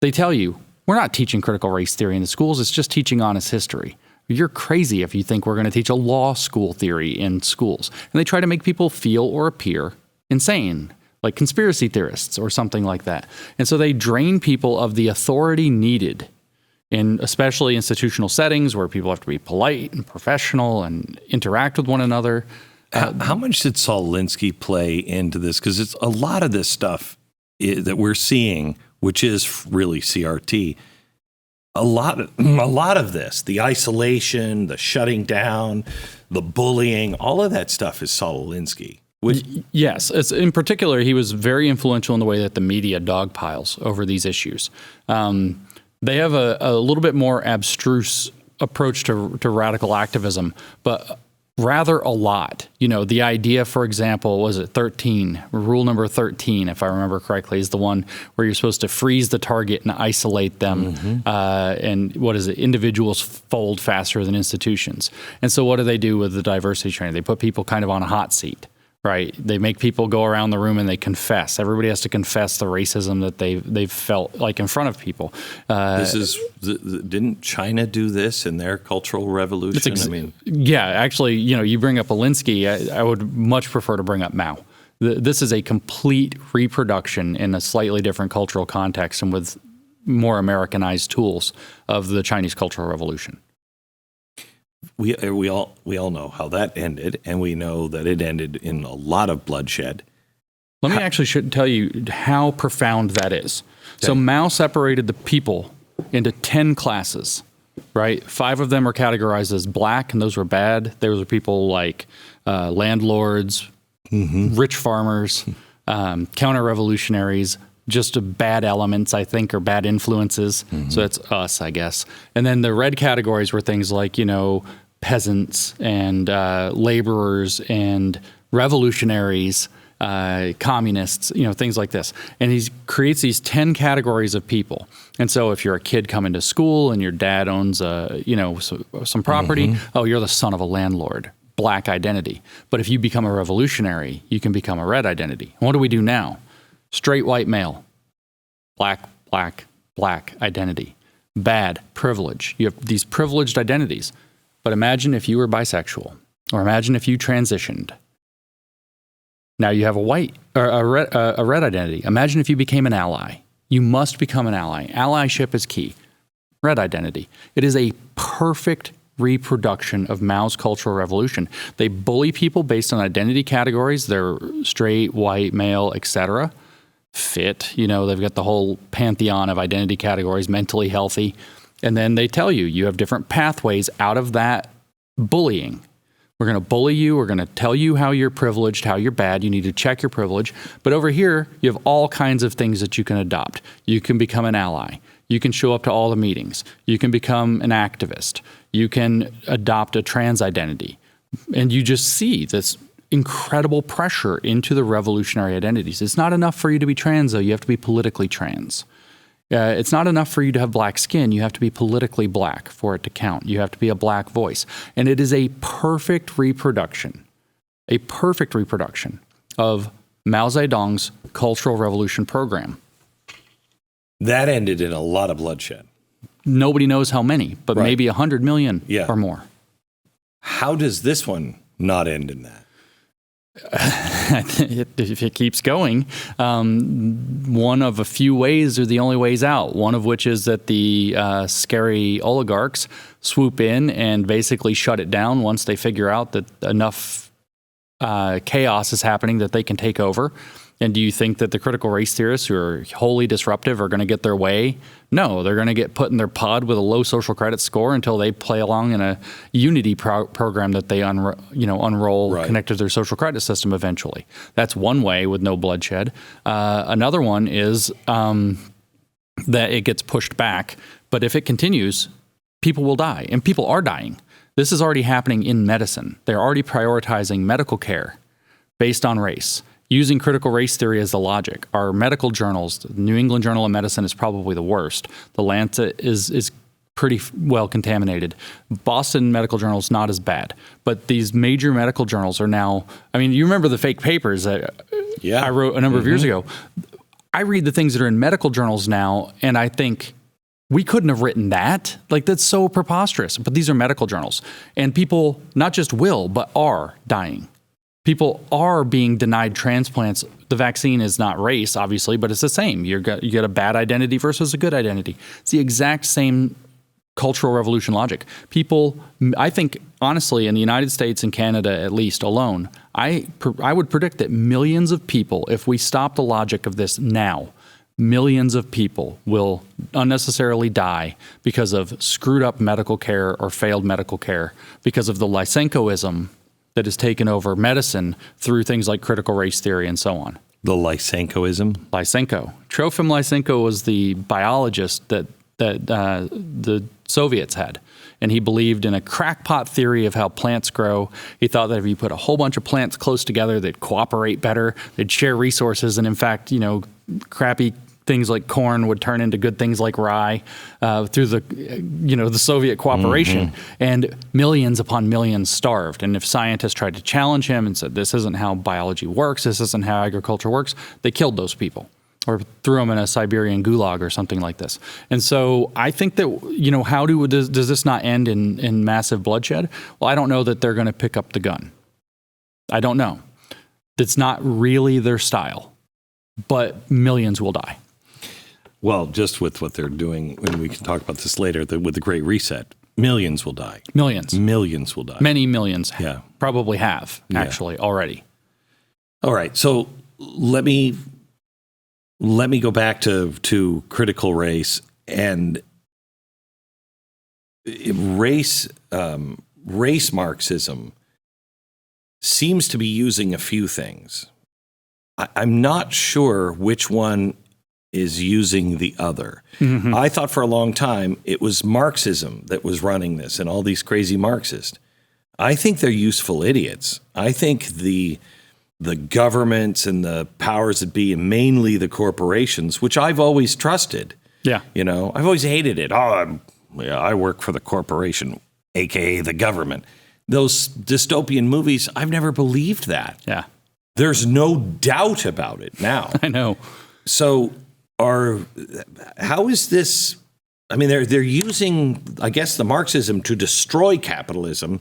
Speaker 2: they tell you, we're not teaching critical race theory in the schools. It's just teaching honest history. You're crazy if you think we're going to teach a law school theory in schools. And they try to make people feel or appear insane, like conspiracy theorists or something like that. And so they drain people of the authority needed in especially institutional settings where people have to be polite and professional and interact with one another.
Speaker 1: How much did Saul Alinsky play into this? Because it's a lot of this stuff that we're seeing, which is really CRT. A lot of this, the isolation, the shutting down, the bullying, all of that stuff is Saul Alinsky.
Speaker 2: Yes. In particular, he was very influential in the way that the media dogpiles over these issues. They have a little bit more abstruse approach to radical activism, but rather a lot. The idea, for example, was it 13? Rule number 13, if I remember correctly, is the one where you're supposed to freeze the target and isolate them. And what is it? Individuals fold faster than institutions. And so what do they do with the diversity training? They put people kind of on a hot seat. Right. They make people go around the room and they confess. Everybody has to confess the racism that they've felt like in front of people.
Speaker 1: Didn't China do this in their cultural revolution?
Speaker 2: Yeah, actually, you bring up Alinsky. I would much prefer to bring up Mao. This is a complete reproduction in a slightly different cultural context and with more Americanized tools of the Chinese Cultural Revolution.
Speaker 1: We all know how that ended, and we know that it ended in a lot of bloodshed.
Speaker 2: Let me actually tell you how profound that is. Okay. So Mao separated the people into 10 classes, right? 5 of them are categorized as black, and those were bad. Those were people like landlords, rich farmers, counter-revolutionaries, just bad elements, I think, or bad influences. So that's us, I guess. And then the red categories were things like, peasants and laborers and revolutionaries, communists, things like this. And he creates these 10 categories of people. And so if you're a kid coming to school and your dad owns, some property, you're the son of a landlord. Black identity. But if you become a revolutionary, you can become a red identity. And what do we do now? Straight white male, black identity, bad, privilege. You have these privileged identities. But imagine if you were bisexual, or imagine if you transitioned. Now you have a white or a red identity. Imagine if you became an ally. You must become an ally. Allyship is key. Red identity. It is a perfect reproduction of Mao's Cultural Revolution. They bully people based on identity categories. They're straight, white, male, etc. Fit, they've got the whole pantheon of identity categories, mentally healthy. And then they tell you have different pathways out of that bullying. We're going to bully you. We're going to tell you how you're privileged, how you're bad. You need to check your privilege. But over here, you have all kinds of things that you can adopt. You can become an ally. You can show up to all the meetings. You can become an activist. You can adopt a trans identity. And you just see this incredible pressure into the revolutionary identities. It's not enough for you to be trans, though. You have to be politically trans. It's not enough for you to have black skin. You have to be politically black for it to count. You have to be a black voice. And it is a perfect reproduction of Mao Zedong's Cultural Revolution program.
Speaker 1: That ended in a lot of bloodshed.
Speaker 2: Nobody knows how many, but maybe 100 million or more.
Speaker 1: How does this one not end in that?
Speaker 2: If it keeps going, one of a few ways are the only ways out. One of which is that the scary oligarchs swoop in and basically shut it down once they figure out that enough chaos is happening that they can take over. And do you think that the critical race theorists who are wholly disruptive are going to get their way? No, they're going to get put in their pod with a low social credit score until they play along in a unity program that they unroll connected to their social credit system eventually. That's one way with no bloodshed. Another one is that it gets pushed back. But if it continues, people will die, and people are dying. This is already happening in medicine. They're already prioritizing medical care based on race, using critical race theory as the logic. Our medical journals, the New England Journal of Medicine is probably the worst. The Lancet is pretty well contaminated. Boston Medical Journal is not as bad. But these major medical journals are now, I mean, you remember the fake papers that I wrote a number of years ago. I read the things that are in medical journals now, and I think, we couldn't have written that. Like, that's so preposterous. But these are medical journals. And people not just will, but are dying. People are being denied transplants. The vaccine is not race, obviously, but it's the same. You get a bad identity versus a good identity. It's the exact same cultural revolution logic. People, I think, honestly, in the United States and Canada at least alone, I would predict that millions of people, if we stop the logic of this now, millions of people will unnecessarily die because of screwed up medical care or failed medical care, because of the Lysenkoism that has taken over medicine through things like critical race theory and so on.
Speaker 1: The Lysenkoism?
Speaker 2: Lysenko. Trofim Lysenko was the biologist that the Soviets had. And he believed in a crackpot theory of how plants grow. He thought that if you put a whole bunch of plants close together, they'd cooperate better, they'd share resources, and in fact, crappy things like corn would turn into good things like rye through the Soviet cooperation. And millions upon millions starved. And if scientists tried to challenge him and said, this isn't how biology works, this isn't how agriculture works, they killed those people or threw them in a Siberian gulag or something like this. And so I think that, how does this not end in massive bloodshed? Well, I don't know that they're going to pick up the gun. I don't know. It's not really their style, but millions will die.
Speaker 1: Well, just with what they're doing, and we can talk about this later, with the Great Reset, millions will die. Millions will die.
Speaker 2: Many millions probably have, actually, already.
Speaker 1: All right, so let me go back to critical race and race Marxism seems to be using a few things. I'm not sure which one is using the other. I thought for a long time it was Marxism that was running this and all these crazy Marxists. I think they're useful idiots. I think the governments and the powers that be, and mainly the corporations, which I've always trusted. Yeah. I've always hated it. I work for the corporation, AKA the government. Those dystopian movies, I've never believed that. Yeah. There's no doubt about it now.
Speaker 2: I know.
Speaker 1: So how is this? I mean, they're using, I guess, the Marxism to destroy capitalism,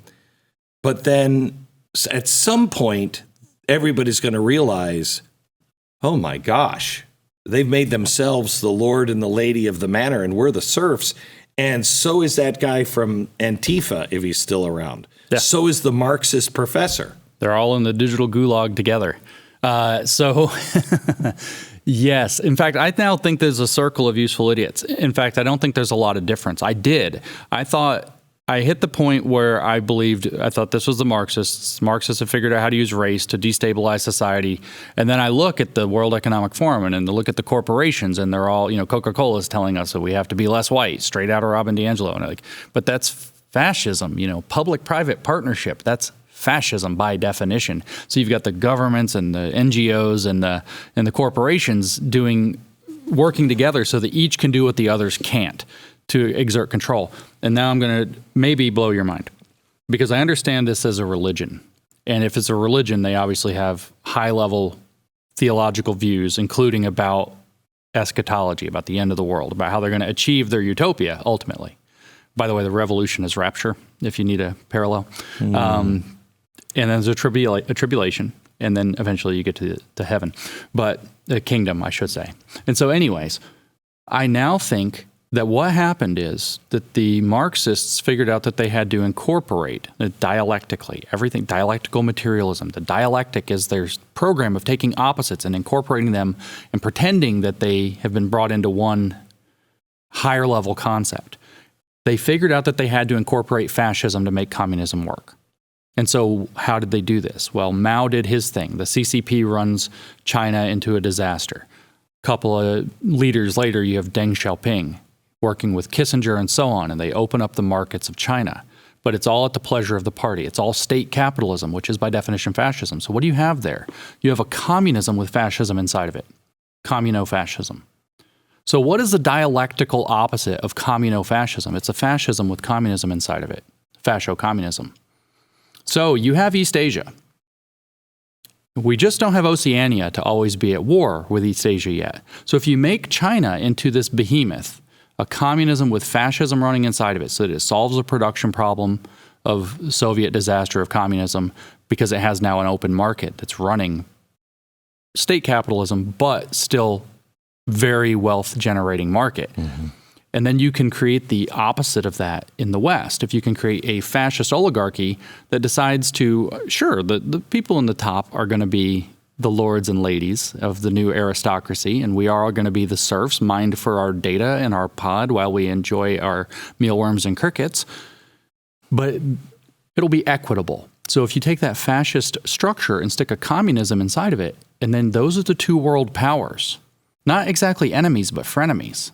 Speaker 1: but then at some point, everybody's going to realize, oh my gosh, they've made themselves the lord and the lady of the manor, and we're the serfs. And so is that guy from Antifa, if he's still around. Yeah. So is the Marxist professor.
Speaker 2: They're all in the digital gulag together. Yes. In fact, I now think there's a circle of useful idiots. In fact, I don't think there's a lot of difference. I thought I hit the point where I thought this was the Marxists. Marxists have figured out how to use race to destabilize society. And then I look at the World Economic Forum and look at the corporations, and they're all, Coca-Cola is telling us that we have to be less white, straight out of Robin DiAngelo. And but that's fascism, public-private partnership. That's fascism by definition. So you've got the governments and the NGOs and the corporations doing working together so that each can do what the others can't to exert control. And now I'm going to maybe blow your mind, because I understand this as a religion. And if it's a religion, they obviously have high-level theological views, including about eschatology, about the end of the world, about how they're going to achieve their utopia ultimately. By the way, the revolution is rapture, if you need a parallel. And then there's a tribulation, and then eventually you get to heaven. But the kingdom, I should say. And so anyways, I now think that what happened is that the Marxists figured out that they had to incorporate dialectically everything, dialectical materialism. The dialectic is their program of taking opposites and incorporating them and pretending that they have been brought into one higher level concept. They figured out that they had to incorporate fascism to make communism work. And so how did they do this? Well, Mao did his thing. The CCP runs China into a disaster. A couple of leaders later, you have Deng Xiaoping working with Kissinger and so on, and they open up the markets of China. But it's all at the pleasure of the party. It's all state capitalism, which is by definition fascism. So what do you have there? You have a communism with fascism inside of it. Communo-fascism. So what is the dialectical opposite of communo-fascism? It's a fascism with communism inside of it. Fascio-communism. So you have East Asia. We just don't have Oceania to always be at war with East Asia yet. So if you make China into this behemoth, a communism with fascism running inside of it, so that it solves the production problem of Soviet disaster of communism because it has now an open market that's running state capitalism, but still very wealth-generating market. And then you can create the opposite of that in the West. If you can create a fascist oligarchy that decides to, sure, the people in the top are going to be the lords and ladies of the new aristocracy, and we are all going to be the serfs mined for our data and our pod while we enjoy our mealworms and crickets. But it'll be equitable. So if you take that fascist structure and stick a communism inside of it, and then those are the two world powers, not exactly enemies, but frenemies.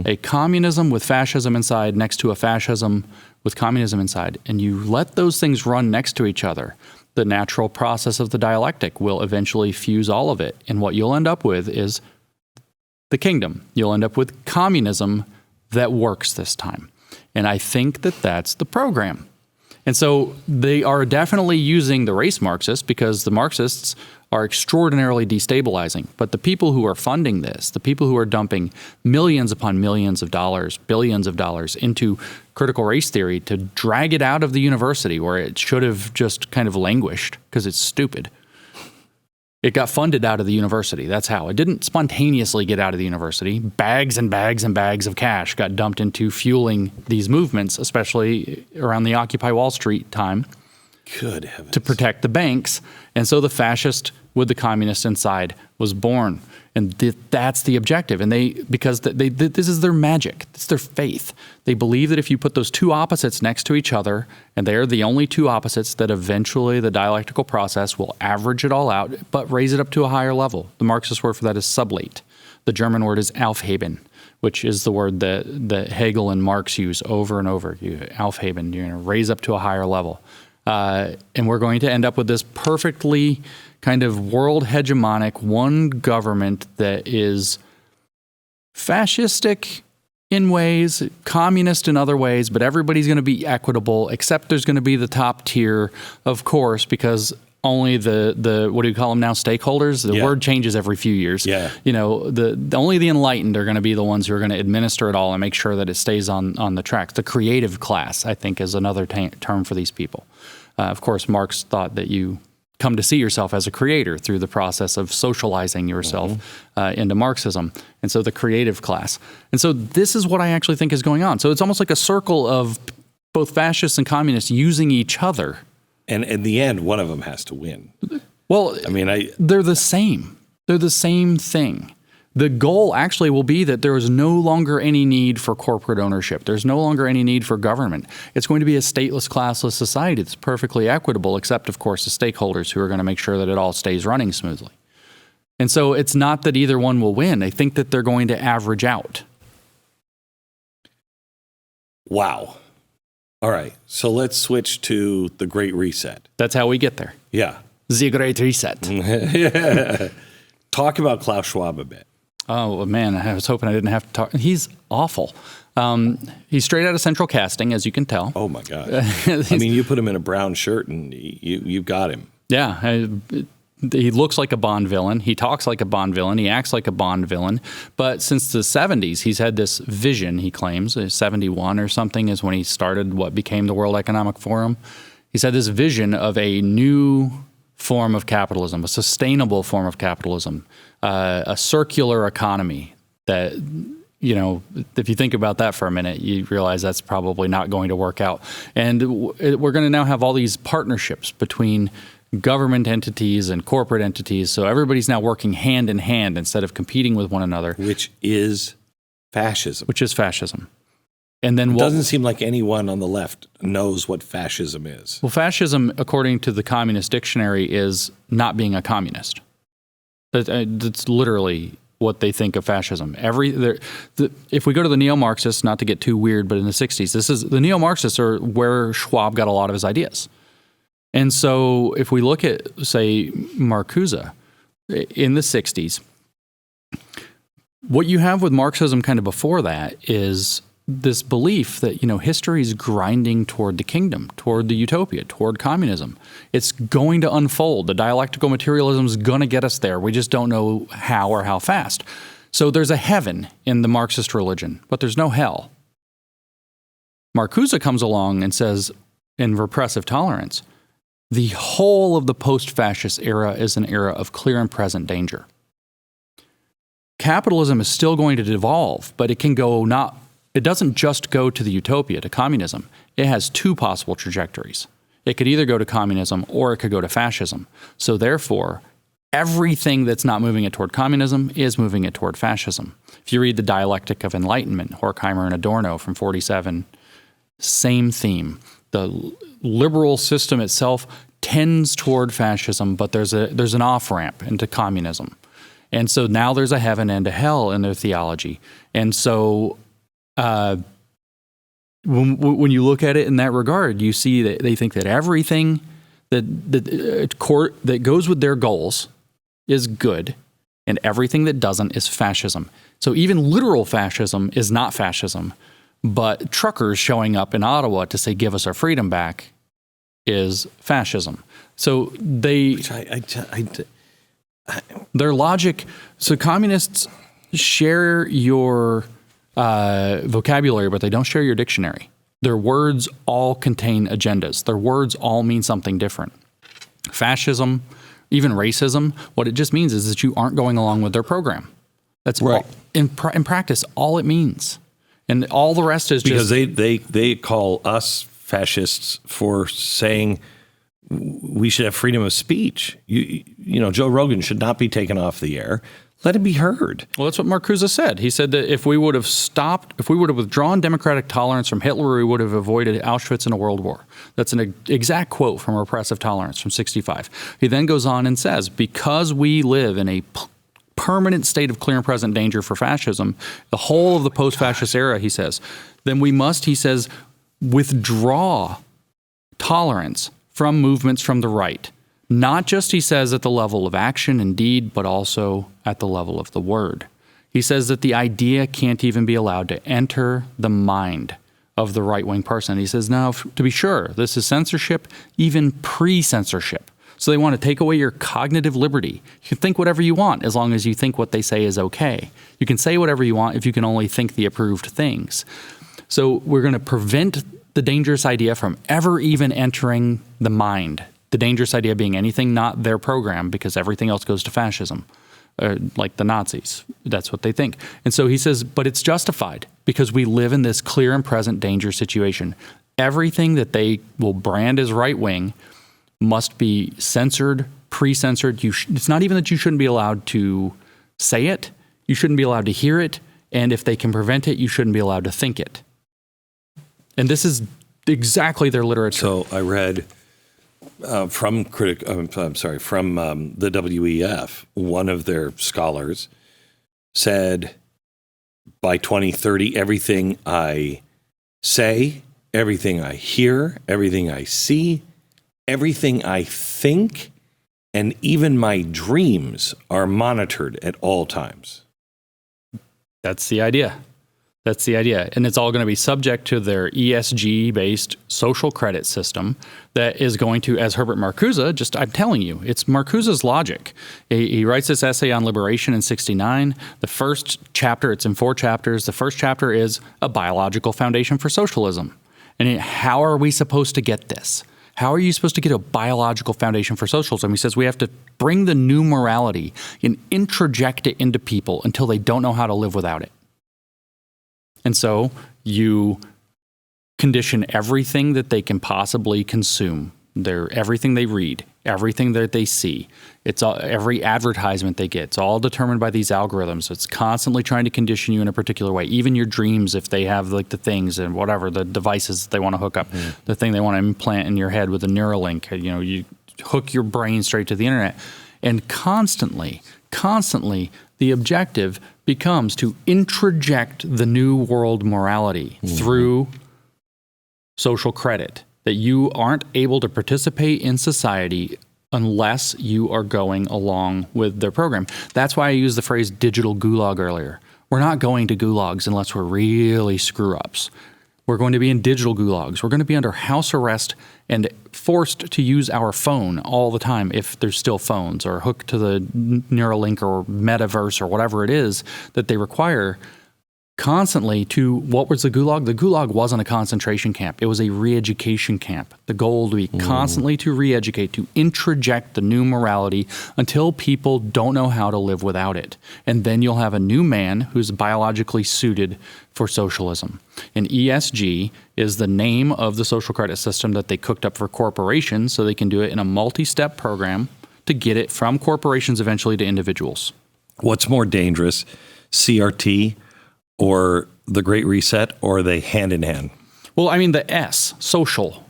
Speaker 2: A communism with fascism inside next to a fascism with communism inside, and you let those things run next to each other, the natural process of the dialectic will eventually fuse all of it. And what you'll end up with is the kingdom. You'll end up with communism that works this time. And I think that that's the program. And so they are definitely using the race Marxists because the Marxists are extraordinarily destabilizing. But the people who are funding this, the people who are dumping millions upon millions of dollars, billions of dollars into critical race theory to drag it out of the university where it should have just kind of languished because it's stupid. It got funded out of the university. That's how. It didn't spontaneously get out of the university. Bags and bags and bags of cash got dumped into fueling these movements, especially around the Occupy Wall Street time.
Speaker 1: Good heavens.
Speaker 2: To protect the banks. And so the fascist with the communist inside was born. And that's the objective. And because this is their magic. It's their faith. They believe that if you put those two opposites next to each other, and they're the only two opposites, that eventually the dialectical process will average it all out, but raise it up to a higher level. The Marxist word for that is sublate. The German word is Aufheben, which is the word that Hegel and Marx use over and over. Aufheben, you're going to raise up to a higher level. And we're going to end up with this perfectly kind of world hegemonic one government that is fascistic in ways, communist in other ways, but everybody's going to be equitable, except there's going to be the top tier, of course, because only the what do you call them now, stakeholders? The word changes every few years. You know, only the enlightened are going to be the ones who are going to administer it all and make sure that it stays on the track. The creative class, I think, is another term for these people. Of course, Marx thought that you come to see yourself as a creator through the process of socializing yourself into Marxism. And so the creative class. And so this is what I actually think is going on. So it's almost like a circle of both fascists and communists using each other.
Speaker 1: And in the end, one of them has to win.
Speaker 2: Well, I mean, they're the same. They're the same thing. The goal actually will be that there is no longer any need for corporate ownership. There's no longer any need for government. It's going to be a stateless, classless society that's perfectly equitable, except, of course, the stakeholders who are going to make sure that it all stays running smoothly. And so it's not that either one will win. They think that they're going to average out.
Speaker 1: Wow. All right. So let's switch to the Great Reset.
Speaker 2: That's how we get there.
Speaker 1: Yeah.
Speaker 2: The Great Reset.
Speaker 1: Talk about Klaus Schwab a bit.
Speaker 2: Oh, man, I was hoping I didn't have to talk. He's awful. He's straight out of Central Casting, as you can tell.
Speaker 1: Oh, my God. I mean, you put him in a brown shirt and you got him.
Speaker 2: Yeah. He looks like a Bond villain. He talks like a Bond villain. He acts like a Bond villain. But since the 70s, he's had this vision, he claims, 71 or something is when he started what became the World Economic Forum. He's had this vision of a new form of capitalism, a sustainable form of capitalism, a circular economy that, you know, if you think about that for a minute, you realize that's probably not going to work out. And we're going to now have all these partnerships between government entities and corporate entities. So everybody's now working hand in hand instead of competing with one another.
Speaker 1: Which is fascism.
Speaker 2: And then
Speaker 1: it doesn't seem like anyone on the left knows what fascism is.
Speaker 2: Well, fascism, according to the Communist Dictionary, is not being a communist. That's literally what they think of fascism. If we go to the neo-Marxists, not to get too weird, but in the 60s, the neo-Marxists are where Schwab got a lot of his ideas. And so if we look at, say, Marcuse in the 60s, what you have with Marxism kind of before that is this belief that, you know, history is grinding toward the kingdom, toward the utopia, toward communism. It's going to unfold. The dialectical materialism is going to get us there. We just don't know how or how fast. So there's a heaven in the Marxist religion, but there's no hell. Marcuse comes along and says, in Repressive Tolerance, the whole of the post-fascist era is an era of clear and present danger. Capitalism is still going to devolve, but it doesn't just go to the utopia, to communism. It has two possible trajectories. It could either go to communism or it could go to fascism. So therefore, everything that's not moving it toward communism is moving it toward fascism. If you read The Dialectic of Enlightenment, Horkheimer and Adorno from 1947, same theme. The liberal system itself tends toward fascism, but there's an off-ramp into communism. And so now there's a heaven and a hell in their theology. And so when you look at it in that regard, you see that they think that everything that goes with their goals is good, and everything that doesn't is fascism. So even literal fascism is not fascism, but truckers showing up in Ottawa to say, give us our freedom back, is fascism. So their logic, so communists share your vocabulary, but they don't share your dictionary. Their words all contain agendas. Their words all mean something different. Fascism, even racism, what it just means is that you aren't going along with their program. That's right. In practice, all it means. And all the rest is
Speaker 1: because they call us fascists for saying we should have freedom of speech. You know, Joe Rogan should not be taken off the air. Let it be heard. Well,
Speaker 2: that's what Marcuse said. He said that if we would have withdrawn democratic tolerance from Hitler, we would have avoided Auschwitz and a world war. That's an exact quote from Repressive Tolerance from 1965. He then goes on and says, because we live in a permanent state of clear and present danger for fascism, the whole of the post-fascist era, he says, then we must, he says, withdraw tolerance from movements from the right. Not just, he says, at the level of action and deed, but also at the level of the word. He says that the idea can't even be allowed to enter the mind of the right-wing person. He says, now, to be sure, this is censorship, even pre-censorship. So they want to take away your cognitive liberty. You can think whatever you want as long as you think what they say is okay. You can say whatever you want if you can only think the approved things. So we're going to prevent the dangerous idea from ever even entering the mind. The dangerous idea being anything not their program, because everything else goes to fascism, like the Nazis. That's what they think. And so he says, but it's justified because we live in this clear and present danger situation. Everything that they will brand as right-wing must be censored, pre-censored. It's not even that you shouldn't be allowed to say it. You shouldn't be allowed to hear it. And if they can prevent it, you shouldn't be allowed to think it. And this is exactly their literature.
Speaker 1: So I read from the WEF, one of their scholars said, by 2030, everything I say, everything I hear, everything I see, everything I think, and even my dreams are monitored at all times.
Speaker 2: That's the idea. That's the idea. And it's all going to be subject to their ESG-based social credit system that is going to, as Herbert Marcuse, I'm telling you, it's Marcuse's logic. He writes this essay on liberation in 1969. The first chapter, it's in 4 chapters. The first chapter is a biological foundation for socialism. And how are we supposed to get this? How are you supposed to get a biological foundation for socialism? He says we have to bring the new morality and introject it into people until they don't know how to live without it. And so you condition everything that they can possibly consume, everything they read, everything that they see. It's every advertisement they get. It's all determined by these algorithms. It's constantly trying to condition you in a particular way. Even your dreams, if they have like the things and whatever, the devices they want to hook up, the thing they want to implant in your head with a Neuralink, you hook your brain straight to the internet. And constantly, the objective becomes to introject the new world morality through social credit, that you aren't able to participate in society unless you are going along with their program. That's why I used the phrase digital gulag earlier. We're not going to gulags unless we're really screw-ups. We're going to be in digital gulags. We're going to be under house arrest and forced to use our phone all the time if there's still phones, or hooked to the Neuralink or metaverse or whatever it is that they require constantly to, what was the gulag? The gulag wasn't a concentration camp. It was a re-education camp. The goal would be constantly to re-educate, to introject the new morality until people don't know how to live without it. And then you'll have a new man who's biologically suited for socialism. And ESG is the name of the social credit system that they cooked up for corporations so they can do it in a multi-step program to get it from corporations eventually to individuals.
Speaker 1: What's more dangerous, CRT or the Great Reset, or are they hand in hand?
Speaker 2: Well, I mean, the S, social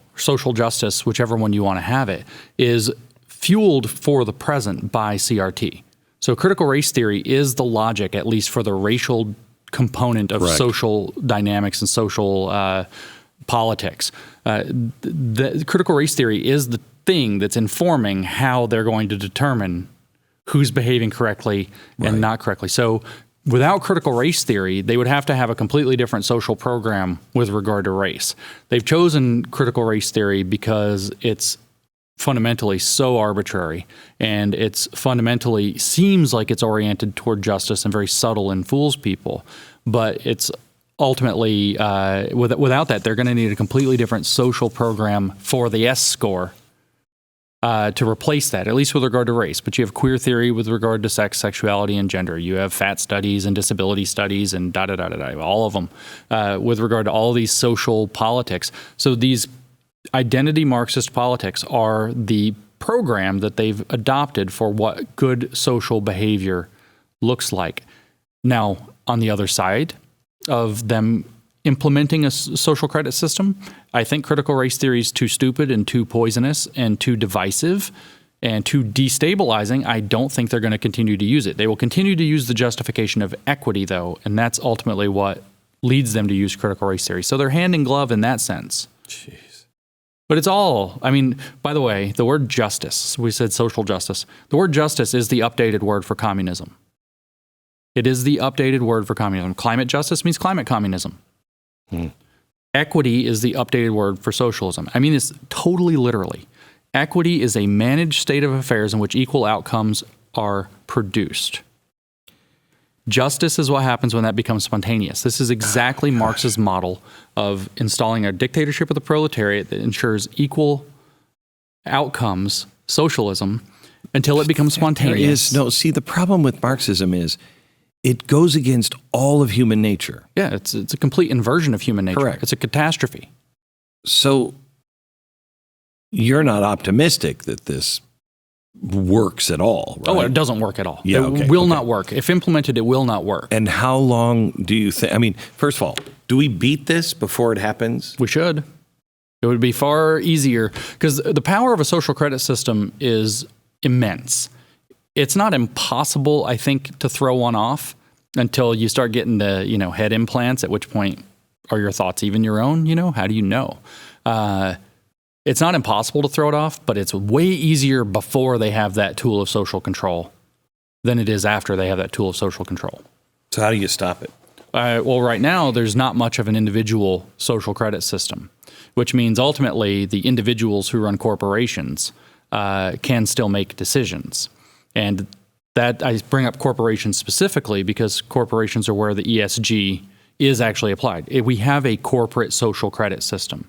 Speaker 2: justice, whichever one you want to have it, is fueled for the present by CRT. So critical race theory is the logic, at least for the racial component of social dynamics and social politics. The critical race theory is the thing that's informing how they're going to determine who's behaving correctly and not correctly. So without critical race theory, they would have to have a completely different social program with regard to race. They've chosen critical race theory because it's fundamentally so arbitrary, and it's fundamentally seems like it's oriented toward justice and very subtle and fools people. But it's ultimately, without that, they're going to need a completely different social program for the S score to replace that, at least with regard to race. But you have queer theory with regard to sex, sexuality, and gender. You have fat studies and disability studies and all of them with regard to all these social politics. So these identity Marxist politics are the program that they've adopted for what good social behavior looks like. Now, on the other side of them implementing a social credit system, I think critical race theory is too stupid and too poisonous and too divisive and too destabilizing. I don't think they're going to continue to use it. They will continue to use the justification of equity, though, and that's ultimately what leads them to use critical race theory. So they're hand in glove in that sense.
Speaker 1: Jeez.
Speaker 2: But it's all, I mean, by the way, the word justice, we said social justice. The word justice is the updated word for communism. It is the updated word for communism. Climate justice means climate communism. Equity is the updated word for socialism. I mean this totally literally. Equity is a managed state of affairs in which equal outcomes are produced. Justice is what happens when that becomes spontaneous. This is exactly Marx's model of installing a dictatorship of the proletariat that ensures equal outcomes, socialism, until it becomes spontaneous.
Speaker 1: The problem with Marxism is it goes against all of human nature.
Speaker 2: Yeah, it's a complete inversion of human nature.
Speaker 1: Correct.
Speaker 2: It's a catastrophe.
Speaker 1: So you're not optimistic that this works at all, right?
Speaker 2: Oh, it doesn't work at all.
Speaker 1: Yeah,
Speaker 2: it will not work. If implemented, it will not work.
Speaker 1: And how long do you think? I mean, first of all, do we beat this before it happens?
Speaker 2: We should. It would be far easier because the power of a social credit system is immense. It's not impossible, I think, to throw one off until you start getting the, head implants, at which point are your thoughts even your own? How do you know? It's not impossible to throw it off, but it's way easier before they have that tool of social control than it is after they have that tool of social control.
Speaker 1: So how do you stop it?
Speaker 2: Well, right now, there's not much of an individual social credit system, which means ultimately the individuals who run corporations can still make decisions. And that I bring up corporations specifically because corporations are where the ESG is actually applied. We have a corporate social credit system.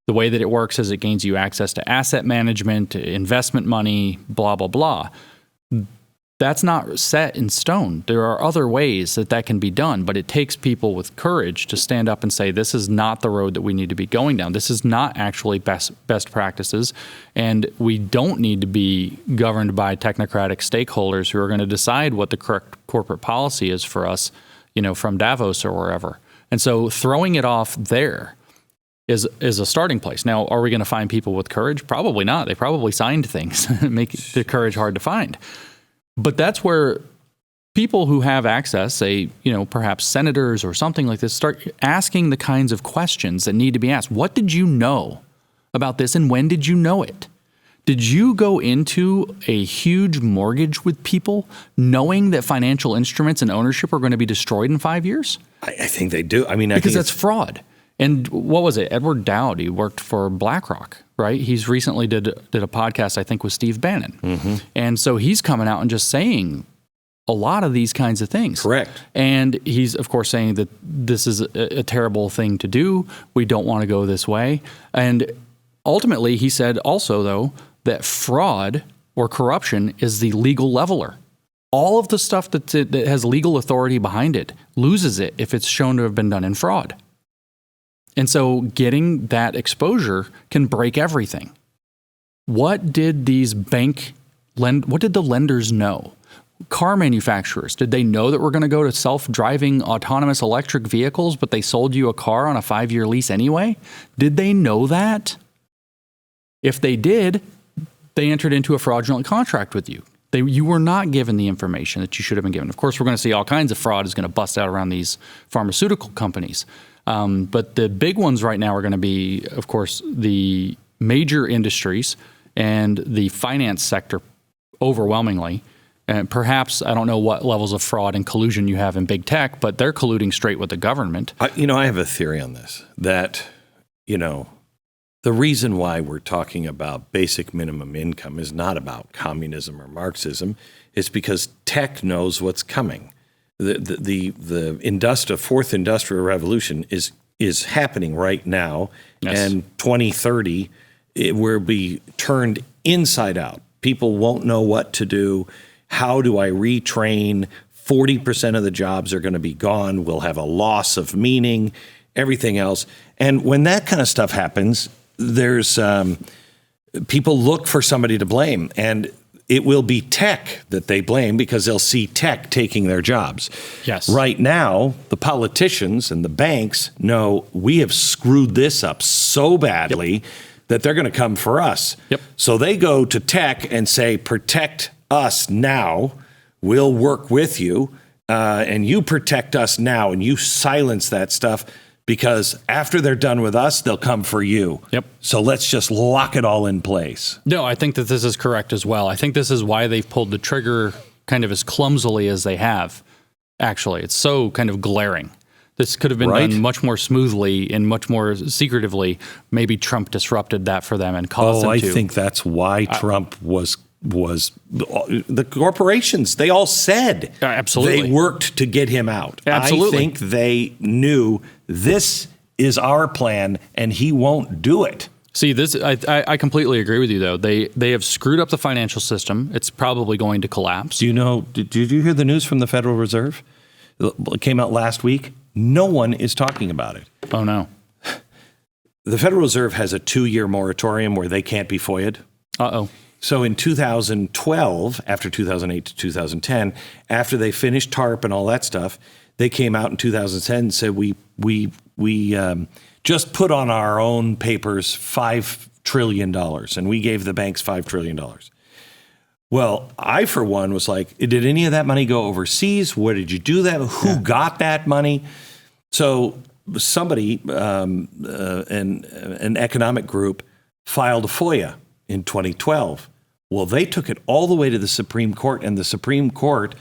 Speaker 2: The way that it works is it gains you access to asset management, investment money, blah, blah, blah. That's not set in stone. There are other ways that can be done, but it takes people with courage to stand up and say, this is not the road that we need to be going down. This is not actually best practices, and we don't need to be governed by technocratic stakeholders who are going to decide what the correct corporate policy is for us, from Davos or wherever. And so throwing it off there is a starting place. Now, are we going to find people with courage? Probably not. They probably signed things that make the courage hard to find. But that's where people who have access, say, perhaps senators or something like this, start asking the kinds of questions that need to be asked. What did you know about this, and when did you know it? Did you go into a huge mortgage with people knowing that financial instruments and ownership are going to be destroyed in 5 years?
Speaker 1: I think they do.
Speaker 2: Because that's fraud. And what was it? Edward Dowd, he worked for BlackRock, right? He's recently did a podcast, I think, with Steve Bannon. Mm-hmm. And so he's coming out and just saying a lot of these kinds of things.
Speaker 1: Correct.
Speaker 2: And he's, of course, saying that this is a terrible thing to do. We don't want to go this way. And ultimately, he said also, though, that fraud or corruption is the legal leveler. All of the stuff that has legal authority behind it loses it if it's shown to have been done in fraud. And so getting that exposure can break everything. What did what did the lenders know? Car manufacturers, did they know that we're going to go to self-driving autonomous electric vehicles, but they sold you a car on a 5-year lease anyway? Did they know that? If they did, they entered into a fraudulent contract with you. You were not given the information that you should have been given. Of course, we're going to see all kinds of fraud is going to bust out around these pharmaceutical companies. But the big ones right now are going to be, of course, the major industries and the finance sector overwhelmingly. And perhaps, I don't know what levels of fraud and collusion you have in big tech, but they're colluding straight with the government.
Speaker 1: I have a theory on this, that, the reason why we're talking about basic minimum income is not about communism or Marxism. It's because tech knows what's coming. The fourth industrial revolution is happening right now, yes. And 2030 it will be turned inside out. People won't know what to do. How do I retrain? 40% of the jobs are going to be gone. We'll have a loss of meaning, everything else. And when that kind of stuff happens, there's people look for somebody to blame, and it will be tech that they blame because they'll see tech taking their jobs.
Speaker 2: Yes.
Speaker 1: Right now, the politicians and the banks know we have screwed this up so badly that they're going to come for us.
Speaker 2: Yep.
Speaker 1: So they go to tech and say, protect us now. We'll work with you, and you protect us now, and you silence that stuff. Because after they're done with us, they'll come for you.
Speaker 2: Yep.
Speaker 1: So let's just lock it all in place.
Speaker 2: No, I think that this is correct as well. I think this is why they've pulled the trigger kind of as clumsily as they have. Actually, it's so kind of glaring. This could have been done much more smoothly and much more secretively. Maybe Trump disrupted that for them and caused them to.
Speaker 1: I think that's why Trump was the corporations. They all said
Speaker 2: absolutely
Speaker 1: they worked to get him out.
Speaker 2: Absolutely.
Speaker 1: I think they knew this is our plan, and he won't do it.
Speaker 2: See, this I completely agree with you, though. They have screwed up the financial system. It's probably going to collapse.
Speaker 1: Do you know? Did you hear the news from the Federal Reserve? It came out last week. No one is talking about it.
Speaker 2: Oh no!
Speaker 1: The Federal Reserve has a 2-year moratorium where they can't be FOIA'd.
Speaker 2: Uh-oh.
Speaker 1: So in 2012, after 2008 to 2010, after they finished TARP and all that stuff, they came out in 2010 and said, we just put on our own papers $5 trillion, and we gave the banks $5 trillion. Well, I, for one, was like, did any of that money go overseas? Where did you do that? Who got that money? So somebody, an economic group, filed a FOIA in 2012. Well, they took it all the way to the Supreme Court, and the Supreme Court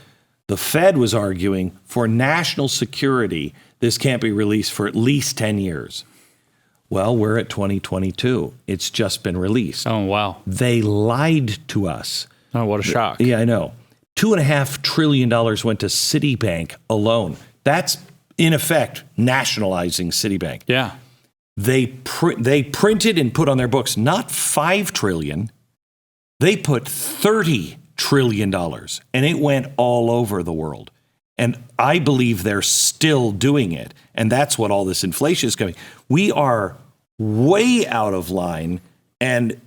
Speaker 1: The Fed was arguing for national security, this can't be released for at least 10 years. Well, we're at 2022. It's just been released.
Speaker 2: Oh, wow.
Speaker 1: They lied to us.
Speaker 2: Oh, what a shock.
Speaker 1: Yeah, I know. $2.5 trillion went to Citibank alone. That's, in effect, nationalizing Citibank.
Speaker 2: Yeah.
Speaker 1: They printed and put on their books not $5 trillion. They put $30 trillion, and it went all over the world. And I believe they're still doing it. And that's what all this inflation is coming. We are way out of line, and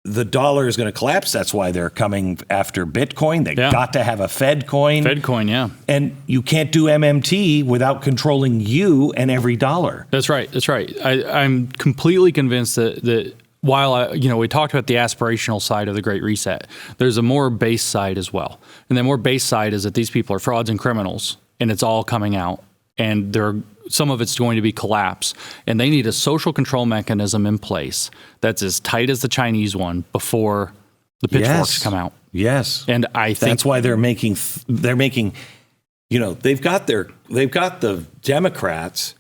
Speaker 1: the dollar is going to collapse. That's why they're coming after Bitcoin. They got to have a Fed coin.
Speaker 2: Fed coin, yeah.
Speaker 1: And you can't do MMT without controlling you and every dollar.
Speaker 2: That's right. That's right. I'm completely convinced that while we talked about the aspirational side of the Great Reset, there's a more base side as well. And the more base side is that these people are frauds and criminals, and it's all coming out. And some of it's going to be collapse. And they need a social control mechanism in place that's as tight as the Chinese one before the pitchforks come out.
Speaker 1: Yes.
Speaker 2: And I think
Speaker 1: that's why they're making, they've got the Democrats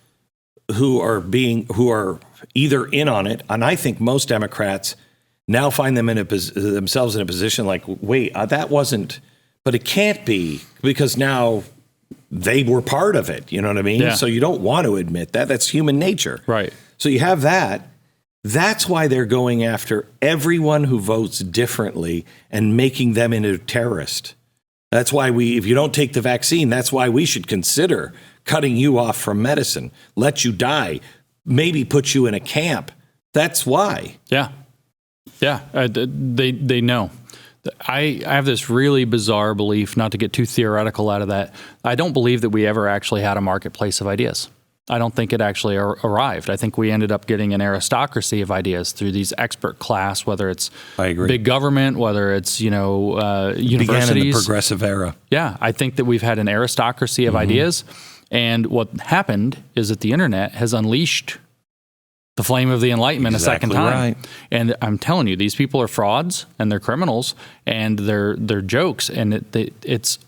Speaker 1: who are either in on it. And I think most Democrats now find themselves in a position like, wait, that wasn't, but it can't be, because now they were part of it. You know what I mean?
Speaker 2: Yeah.
Speaker 1: So you don't want to admit that. That's human nature.
Speaker 2: Right.
Speaker 1: So you have that. That's why they're going after everyone who votes differently and making them into a terrorist. That's why if you don't take the vaccine, that's why we should consider cutting you off from medicine, let you die, maybe put you in a camp. That's why.
Speaker 2: Yeah. Yeah. They know. I have this really bizarre belief, not to get too theoretical out of that. I don't believe that we ever actually had a marketplace of ideas. I don't think it actually arrived. I think we ended up getting an aristocracy of ideas through these expert class, whether it's big government, whether it's, universities.
Speaker 1: Began in the progressive era.
Speaker 2: Yeah, I think that we've had an aristocracy of ideas. And what happened is that the internet has unleashed the flame of the Enlightenment a second time. Right. And I'm telling you, these people are frauds and they're criminals and they're jokes, and it's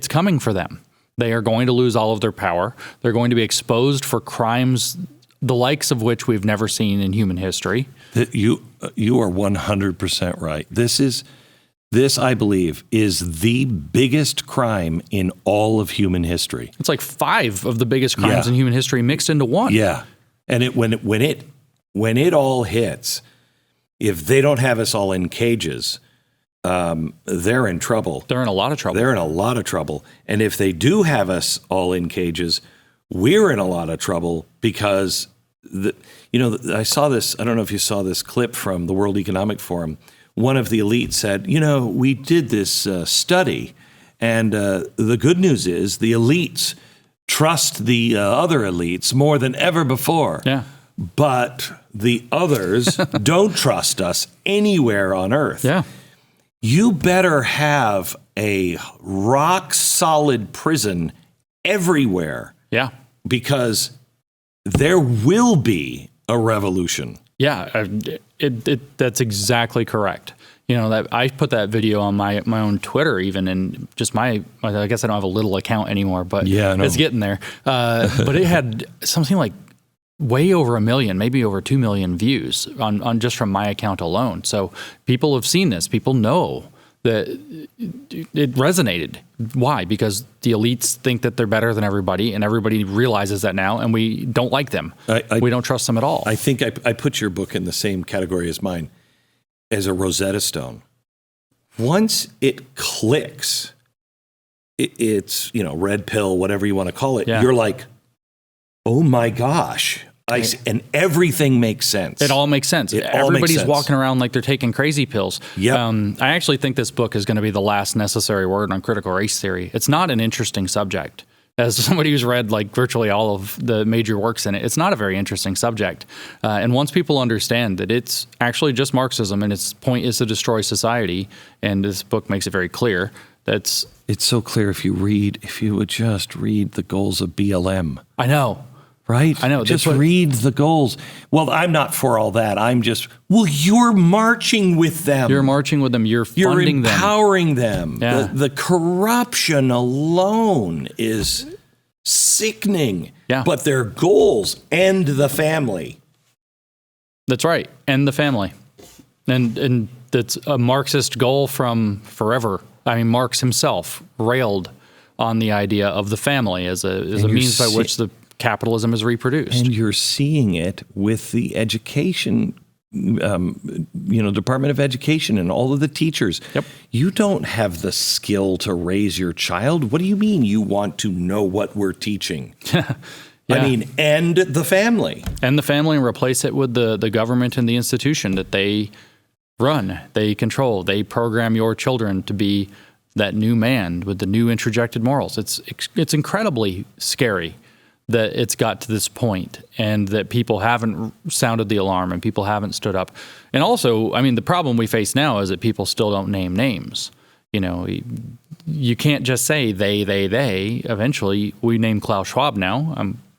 Speaker 2: coming for them. They are going to lose all of their power. They're going to be exposed for crimes the likes of which we've never seen in human history.
Speaker 1: You are 100% right. This, I believe, is the biggest crime in all of human history.
Speaker 2: It's like 5 of the biggest crimes in human history mixed into one.
Speaker 1: Yeah. And when it all hits, if they don't have us all in cages, they're in trouble.
Speaker 2: They're in a lot of trouble.
Speaker 1: They're in a lot of trouble. And if they do have us all in cages, we're in a lot of trouble because I saw this. I don't know if you saw this clip from the World Economic Forum. One of the elites said, we did this study, and the good news is the elites trust the other elites more than ever before.
Speaker 2: Yeah.
Speaker 1: But the others don't trust us anywhere on earth.
Speaker 2: Yeah.
Speaker 1: You better have a rock solid prison everywhere.
Speaker 2: Yeah.
Speaker 1: Because there will be a revolution.
Speaker 2: Yeah, that's exactly correct. That I put that video on my own Twitter, even, and just I guess I don't have a little account anymore, but it's getting there. But it had something like way over 1 million, maybe over 2 million views on just from my account alone. So people have seen this. People know that it resonated. Why? Because the elites think that they're better than everybody, and everybody realizes that now, and we don't like them. We don't trust them at all.
Speaker 1: I think I put your book in the same category as mine, as a Rosetta Stone. Once it clicks, it's, red pill, whatever you want to call it, you're like, oh my gosh. And everything makes sense.
Speaker 2: It all makes sense. Everybody's walking around like they're taking crazy pills.
Speaker 1: Yep.
Speaker 2: I actually think this book is going to be the last necessary word on critical race theory. It's not an interesting subject. As somebody who's read virtually all of the major works in it, it's not a very interesting subject. And once people understand that it's actually just Marxism and its point is to destroy society, and this book makes it very clear, it's
Speaker 1: so clear if you would just read the goals of BLM.
Speaker 2: I know.
Speaker 1: Right?
Speaker 2: I know.
Speaker 1: Just read the goals. Well, I'm not for all that. I'm just, you're marching with them.
Speaker 2: You're marching with them. You're funding them.
Speaker 1: You're empowering them.
Speaker 2: Yeah.
Speaker 1: The corruption alone is sickening.
Speaker 2: Yeah.
Speaker 1: But their goals end the family.
Speaker 2: That's right. End the family. And that's a Marxist goal from forever. I mean, Marx himself railed on the idea of the family as a means by which the capitalism is reproduced.
Speaker 1: And you're seeing it with the education, Department of Education and all of the teachers.
Speaker 2: Yep.
Speaker 1: You don't have the skill to raise your child. What do you mean you want to know what we're teaching?
Speaker 2: Yeah.
Speaker 1: I mean, end the family.
Speaker 2: End the family and replace it with the government and the institution that they run, they control, they program your children to be that new man with the new introjected morals. It's incredibly scary that it's got to this point and that people haven't sounded the alarm and people haven't stood up. And also, I mean, the problem we face now is that people still don't name names. You can't just say they. Eventually, we name Klaus Schwab now.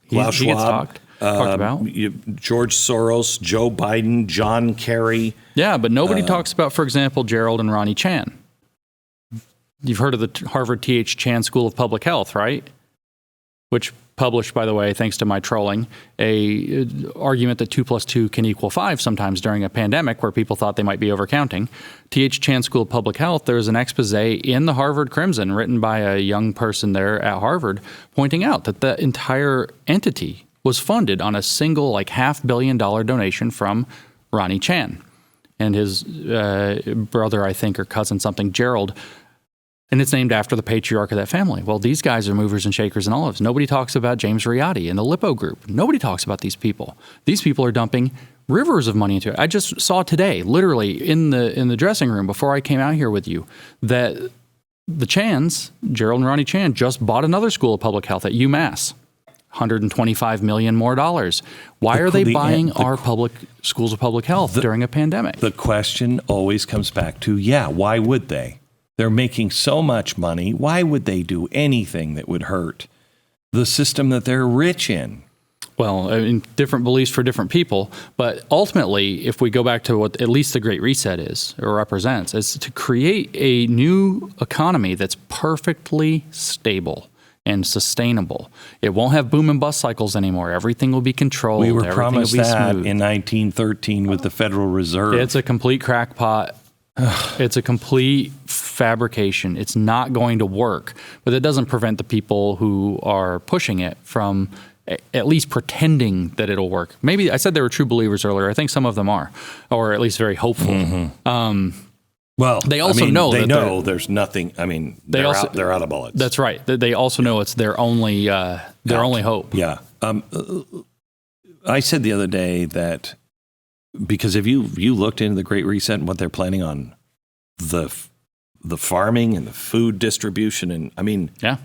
Speaker 1: Klaus
Speaker 2: he gets
Speaker 1: Schwab,
Speaker 2: talked about.
Speaker 1: George Soros, Joe Biden, John Kerry.
Speaker 2: Yeah, but nobody talks about, for example, Gerald and Ronnie Chan. You've heard of the Harvard T.H. Chan School of Public Health, right? Which published, by the way, thanks to my trolling, a argument that 2 + 2 can equal 5 sometimes during a pandemic where people thought they might be overcounting. T.H. Chan School of Public Health, there's an expose in the Harvard Crimson written by a young person there at Harvard pointing out that the entire entity was funded on a single $500 million donation from Ronnie Chan and his brother, I think, or cousin something, Gerald. And it's named after the patriarch of that family. Well, these guys are movers and shakers and olives. Nobody talks about James Riotti and the Lippo Group. Nobody talks about these people. These people are dumping rivers of money into it. I just saw today, literally in the dressing room before I came out here with you, that the Chans, Gerald and Ronnie Chan, just bought another school of public health at UMass. $125 million more. Why are they buying our public schools of public health during a pandemic?
Speaker 1: The question always comes back to, why would they? They're making so much money. Why would they do anything that would hurt the system that they're rich in?
Speaker 2: Well, I mean, different beliefs for different people. But ultimately, if we go back to what at least the Great Reset is or represents, is to create a new economy that's perfectly stable and sustainable. It won't have boom and bust cycles anymore. Everything will be controlled.
Speaker 1: We were promised that
Speaker 2: smooth.
Speaker 1: in 1913 with the Federal Reserve.
Speaker 2: It's a complete crackpot. It's a complete fabrication. It's not going to work. But that doesn't prevent the people who are pushing it from at least pretending that it'll work. Maybe I said they were true believers earlier. I think some of them are, or at least very hopeful.
Speaker 1: Mm-hmm. Well,
Speaker 2: they also know
Speaker 1: they know there's nothing. I mean, they're out of bullets.
Speaker 2: That's right. They also know it's their only hope.
Speaker 1: Yeah. I said the other day that because if you looked into the Great Reset and what they're planning on the farming and the food distribution, and I mean, are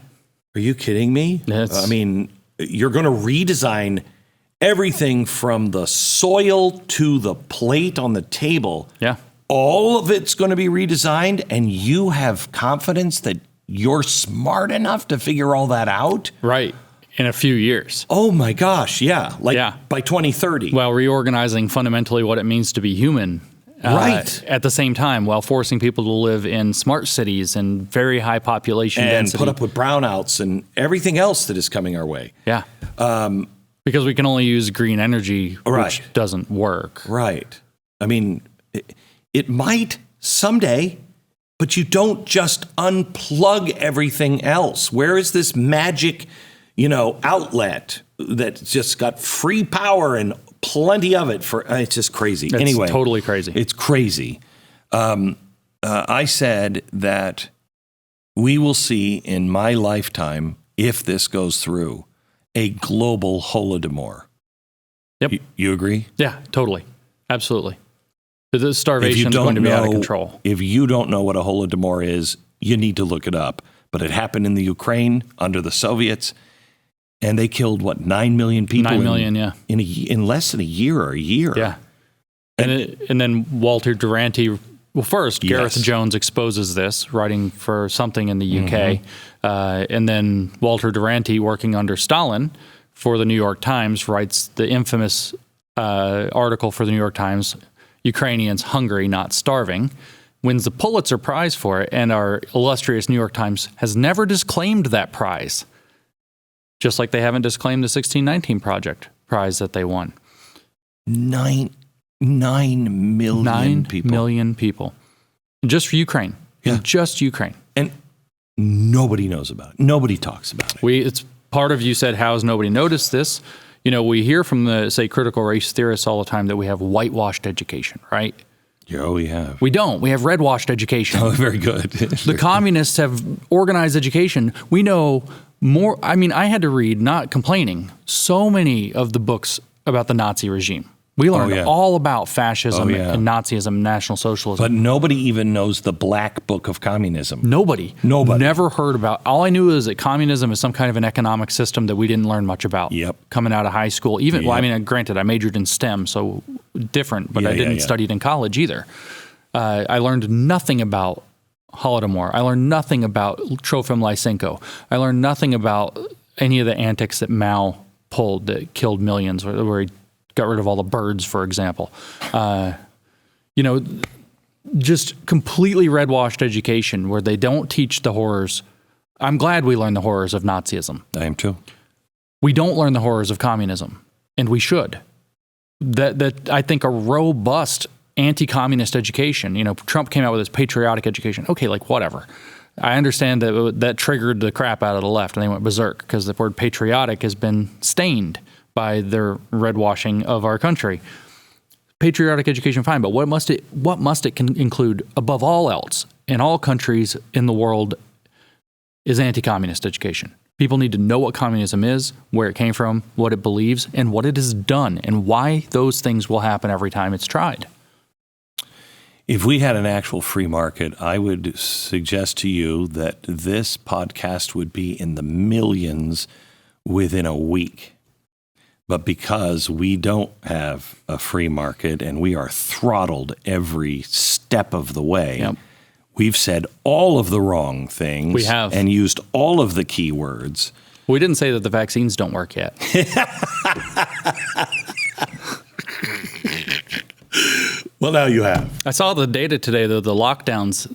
Speaker 1: you kidding me? I mean, you're going to redesign everything from the soil to the plate on the table.
Speaker 2: Yeah.
Speaker 1: All of it's going to be redesigned, and you have confidence that you're smart enough to figure all that out?
Speaker 2: Right. In a few years.
Speaker 1: Oh my gosh, by 2030.
Speaker 2: While reorganizing fundamentally what it means to be human.
Speaker 1: Right.
Speaker 2: At the same time, while forcing people to live in smart cities and very high population density.
Speaker 1: And put up with brownouts and everything else that is coming our way.
Speaker 2: Yeah. Because we can only use green energy, which doesn't work.
Speaker 1: Right. I mean, it might someday, but you don't just unplug everything else. Where is this magic, outlet that's just got free power and plenty of it for? It's just crazy. Anyway,
Speaker 2: totally crazy.
Speaker 1: It's crazy. I said that we will see in my lifetime, if this goes through, a global holodomor.
Speaker 2: Yep.
Speaker 1: You agree?
Speaker 2: Yeah, totally. Absolutely. The starvation is going to be out of control.
Speaker 1: If you don't know what a holodomor is, you need to look it up. But it happened in the Ukraine under the Soviets, and they killed, 9 million people?
Speaker 2: 9 million,
Speaker 1: in less than a year or a year.
Speaker 2: Yeah. And then Walter Duranty, first, Gareth Jones exposes this, writing for something in the UK. And then Walter Duranty, working under Stalin, for the New York Times, writes the infamous article for the New York Times, Ukrainians hungry, not starving, wins the Pulitzer Prize for it, and our illustrious New York Times has never disclaimed that prize, just like they haven't disclaimed the 1619 Project prize that they won.
Speaker 1: 9 million
Speaker 2: 9
Speaker 1: people.
Speaker 2: million people. Just for Ukraine.
Speaker 1: Yeah.
Speaker 2: Just Ukraine.
Speaker 1: And nobody knows about it. Nobody talks about it.
Speaker 2: It's part of you said, how has nobody noticed this? You know, we hear from the, say, critical race theorists all the time that we have whitewashed education, right?
Speaker 1: Yeah, we have.
Speaker 2: We don't. We have redwashed education.
Speaker 1: Oh, very good.
Speaker 2: The communists have organized education. We know more. I mean, I had to read, not complaining, so many of the books about the Nazi regime. We learned all about fascism and Nazism and National Socialism.
Speaker 1: But nobody even knows the Black Book of Communism.
Speaker 2: Nobody. Never heard about. All I knew is that communism is some kind of an economic system that we didn't learn much about.
Speaker 1: Yep.
Speaker 2: Coming out of high school. Even, well, I mean, granted, I majored in STEM, so different, but I didn't study it in college either. I learned nothing about Holodomor. I learned nothing about Trofim Lysenko. I learned nothing about any of the antics that Mao pulled that killed millions, where he got rid of all the birds, for example. You know, just completely redwashed education where they don't teach the horrors. I'm glad we learned the horrors of Nazism.
Speaker 1: I am too.
Speaker 2: We don't learn the horrors of communism, and we should. That I think a robust anti-communist education, you know, Trump came out with this patriotic education. Okay, like whatever. I understand that triggered the crap out of the left and they went berserk because the word patriotic has been stained by their redwashing of our country. Patriotic education, fine, but what must it include above all else in all countries in the world is anti-communist education. People need to know what communism is, where it came from, what it believes, and what it has done, and why those things will happen every time it's tried.
Speaker 1: If we had an actual free market, I would suggest to you that this podcast would be in the millions within a week. But because we don't have a free market and we are throttled every step of the way, we've said all of the wrong things.
Speaker 2: We have.
Speaker 1: And used all of the keywords.
Speaker 2: We didn't say that the vaccines don't work yet.
Speaker 1: Well, now you have.
Speaker 2: I saw the data today, though, the lockdowns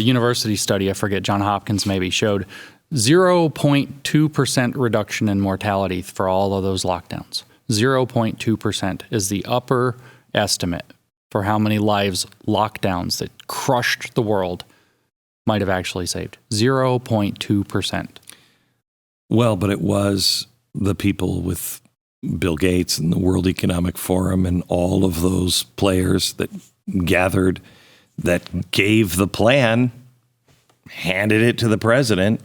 Speaker 2: university study, I forget, John Hopkins maybe, showed 0.2% reduction in mortality for all of those lockdowns. 0.2% is the upper estimate for how many lives lockdowns that crushed the world might have actually saved. 0.2%.
Speaker 1: Well, but it was the people with Bill Gates and the World Economic Forum and all of those players that gathered, that gave the plan, handed it to the president.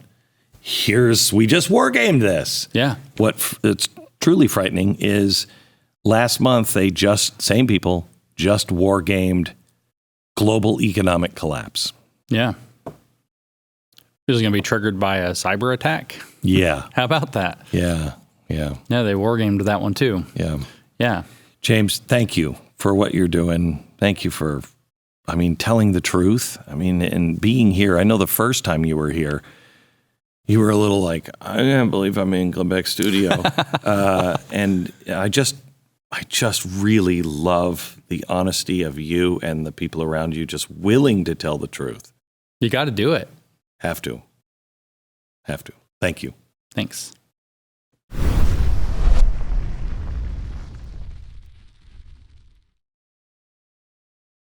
Speaker 1: We just war gamed this.
Speaker 2: Yeah.
Speaker 1: It's truly frightening is last month same people just war gamed global economic collapse.
Speaker 2: Yeah. This is going to be triggered by a cyber attack.
Speaker 1: Yeah.
Speaker 2: How about that?
Speaker 1: Yeah. Yeah.
Speaker 2: Yeah, they war gamed that one too.
Speaker 1: Yeah.
Speaker 2: Yeah.
Speaker 1: James, thank you for what you're doing. Thank you for, telling the truth. And being here. I know the first time you were here, you were a little like, I can't believe I'm in Glenn Beck studio. And I just really love the honesty of you and the people around you just willing to tell the truth.
Speaker 2: You got to do it.
Speaker 1: Have to. Thank you.
Speaker 2: Thanks.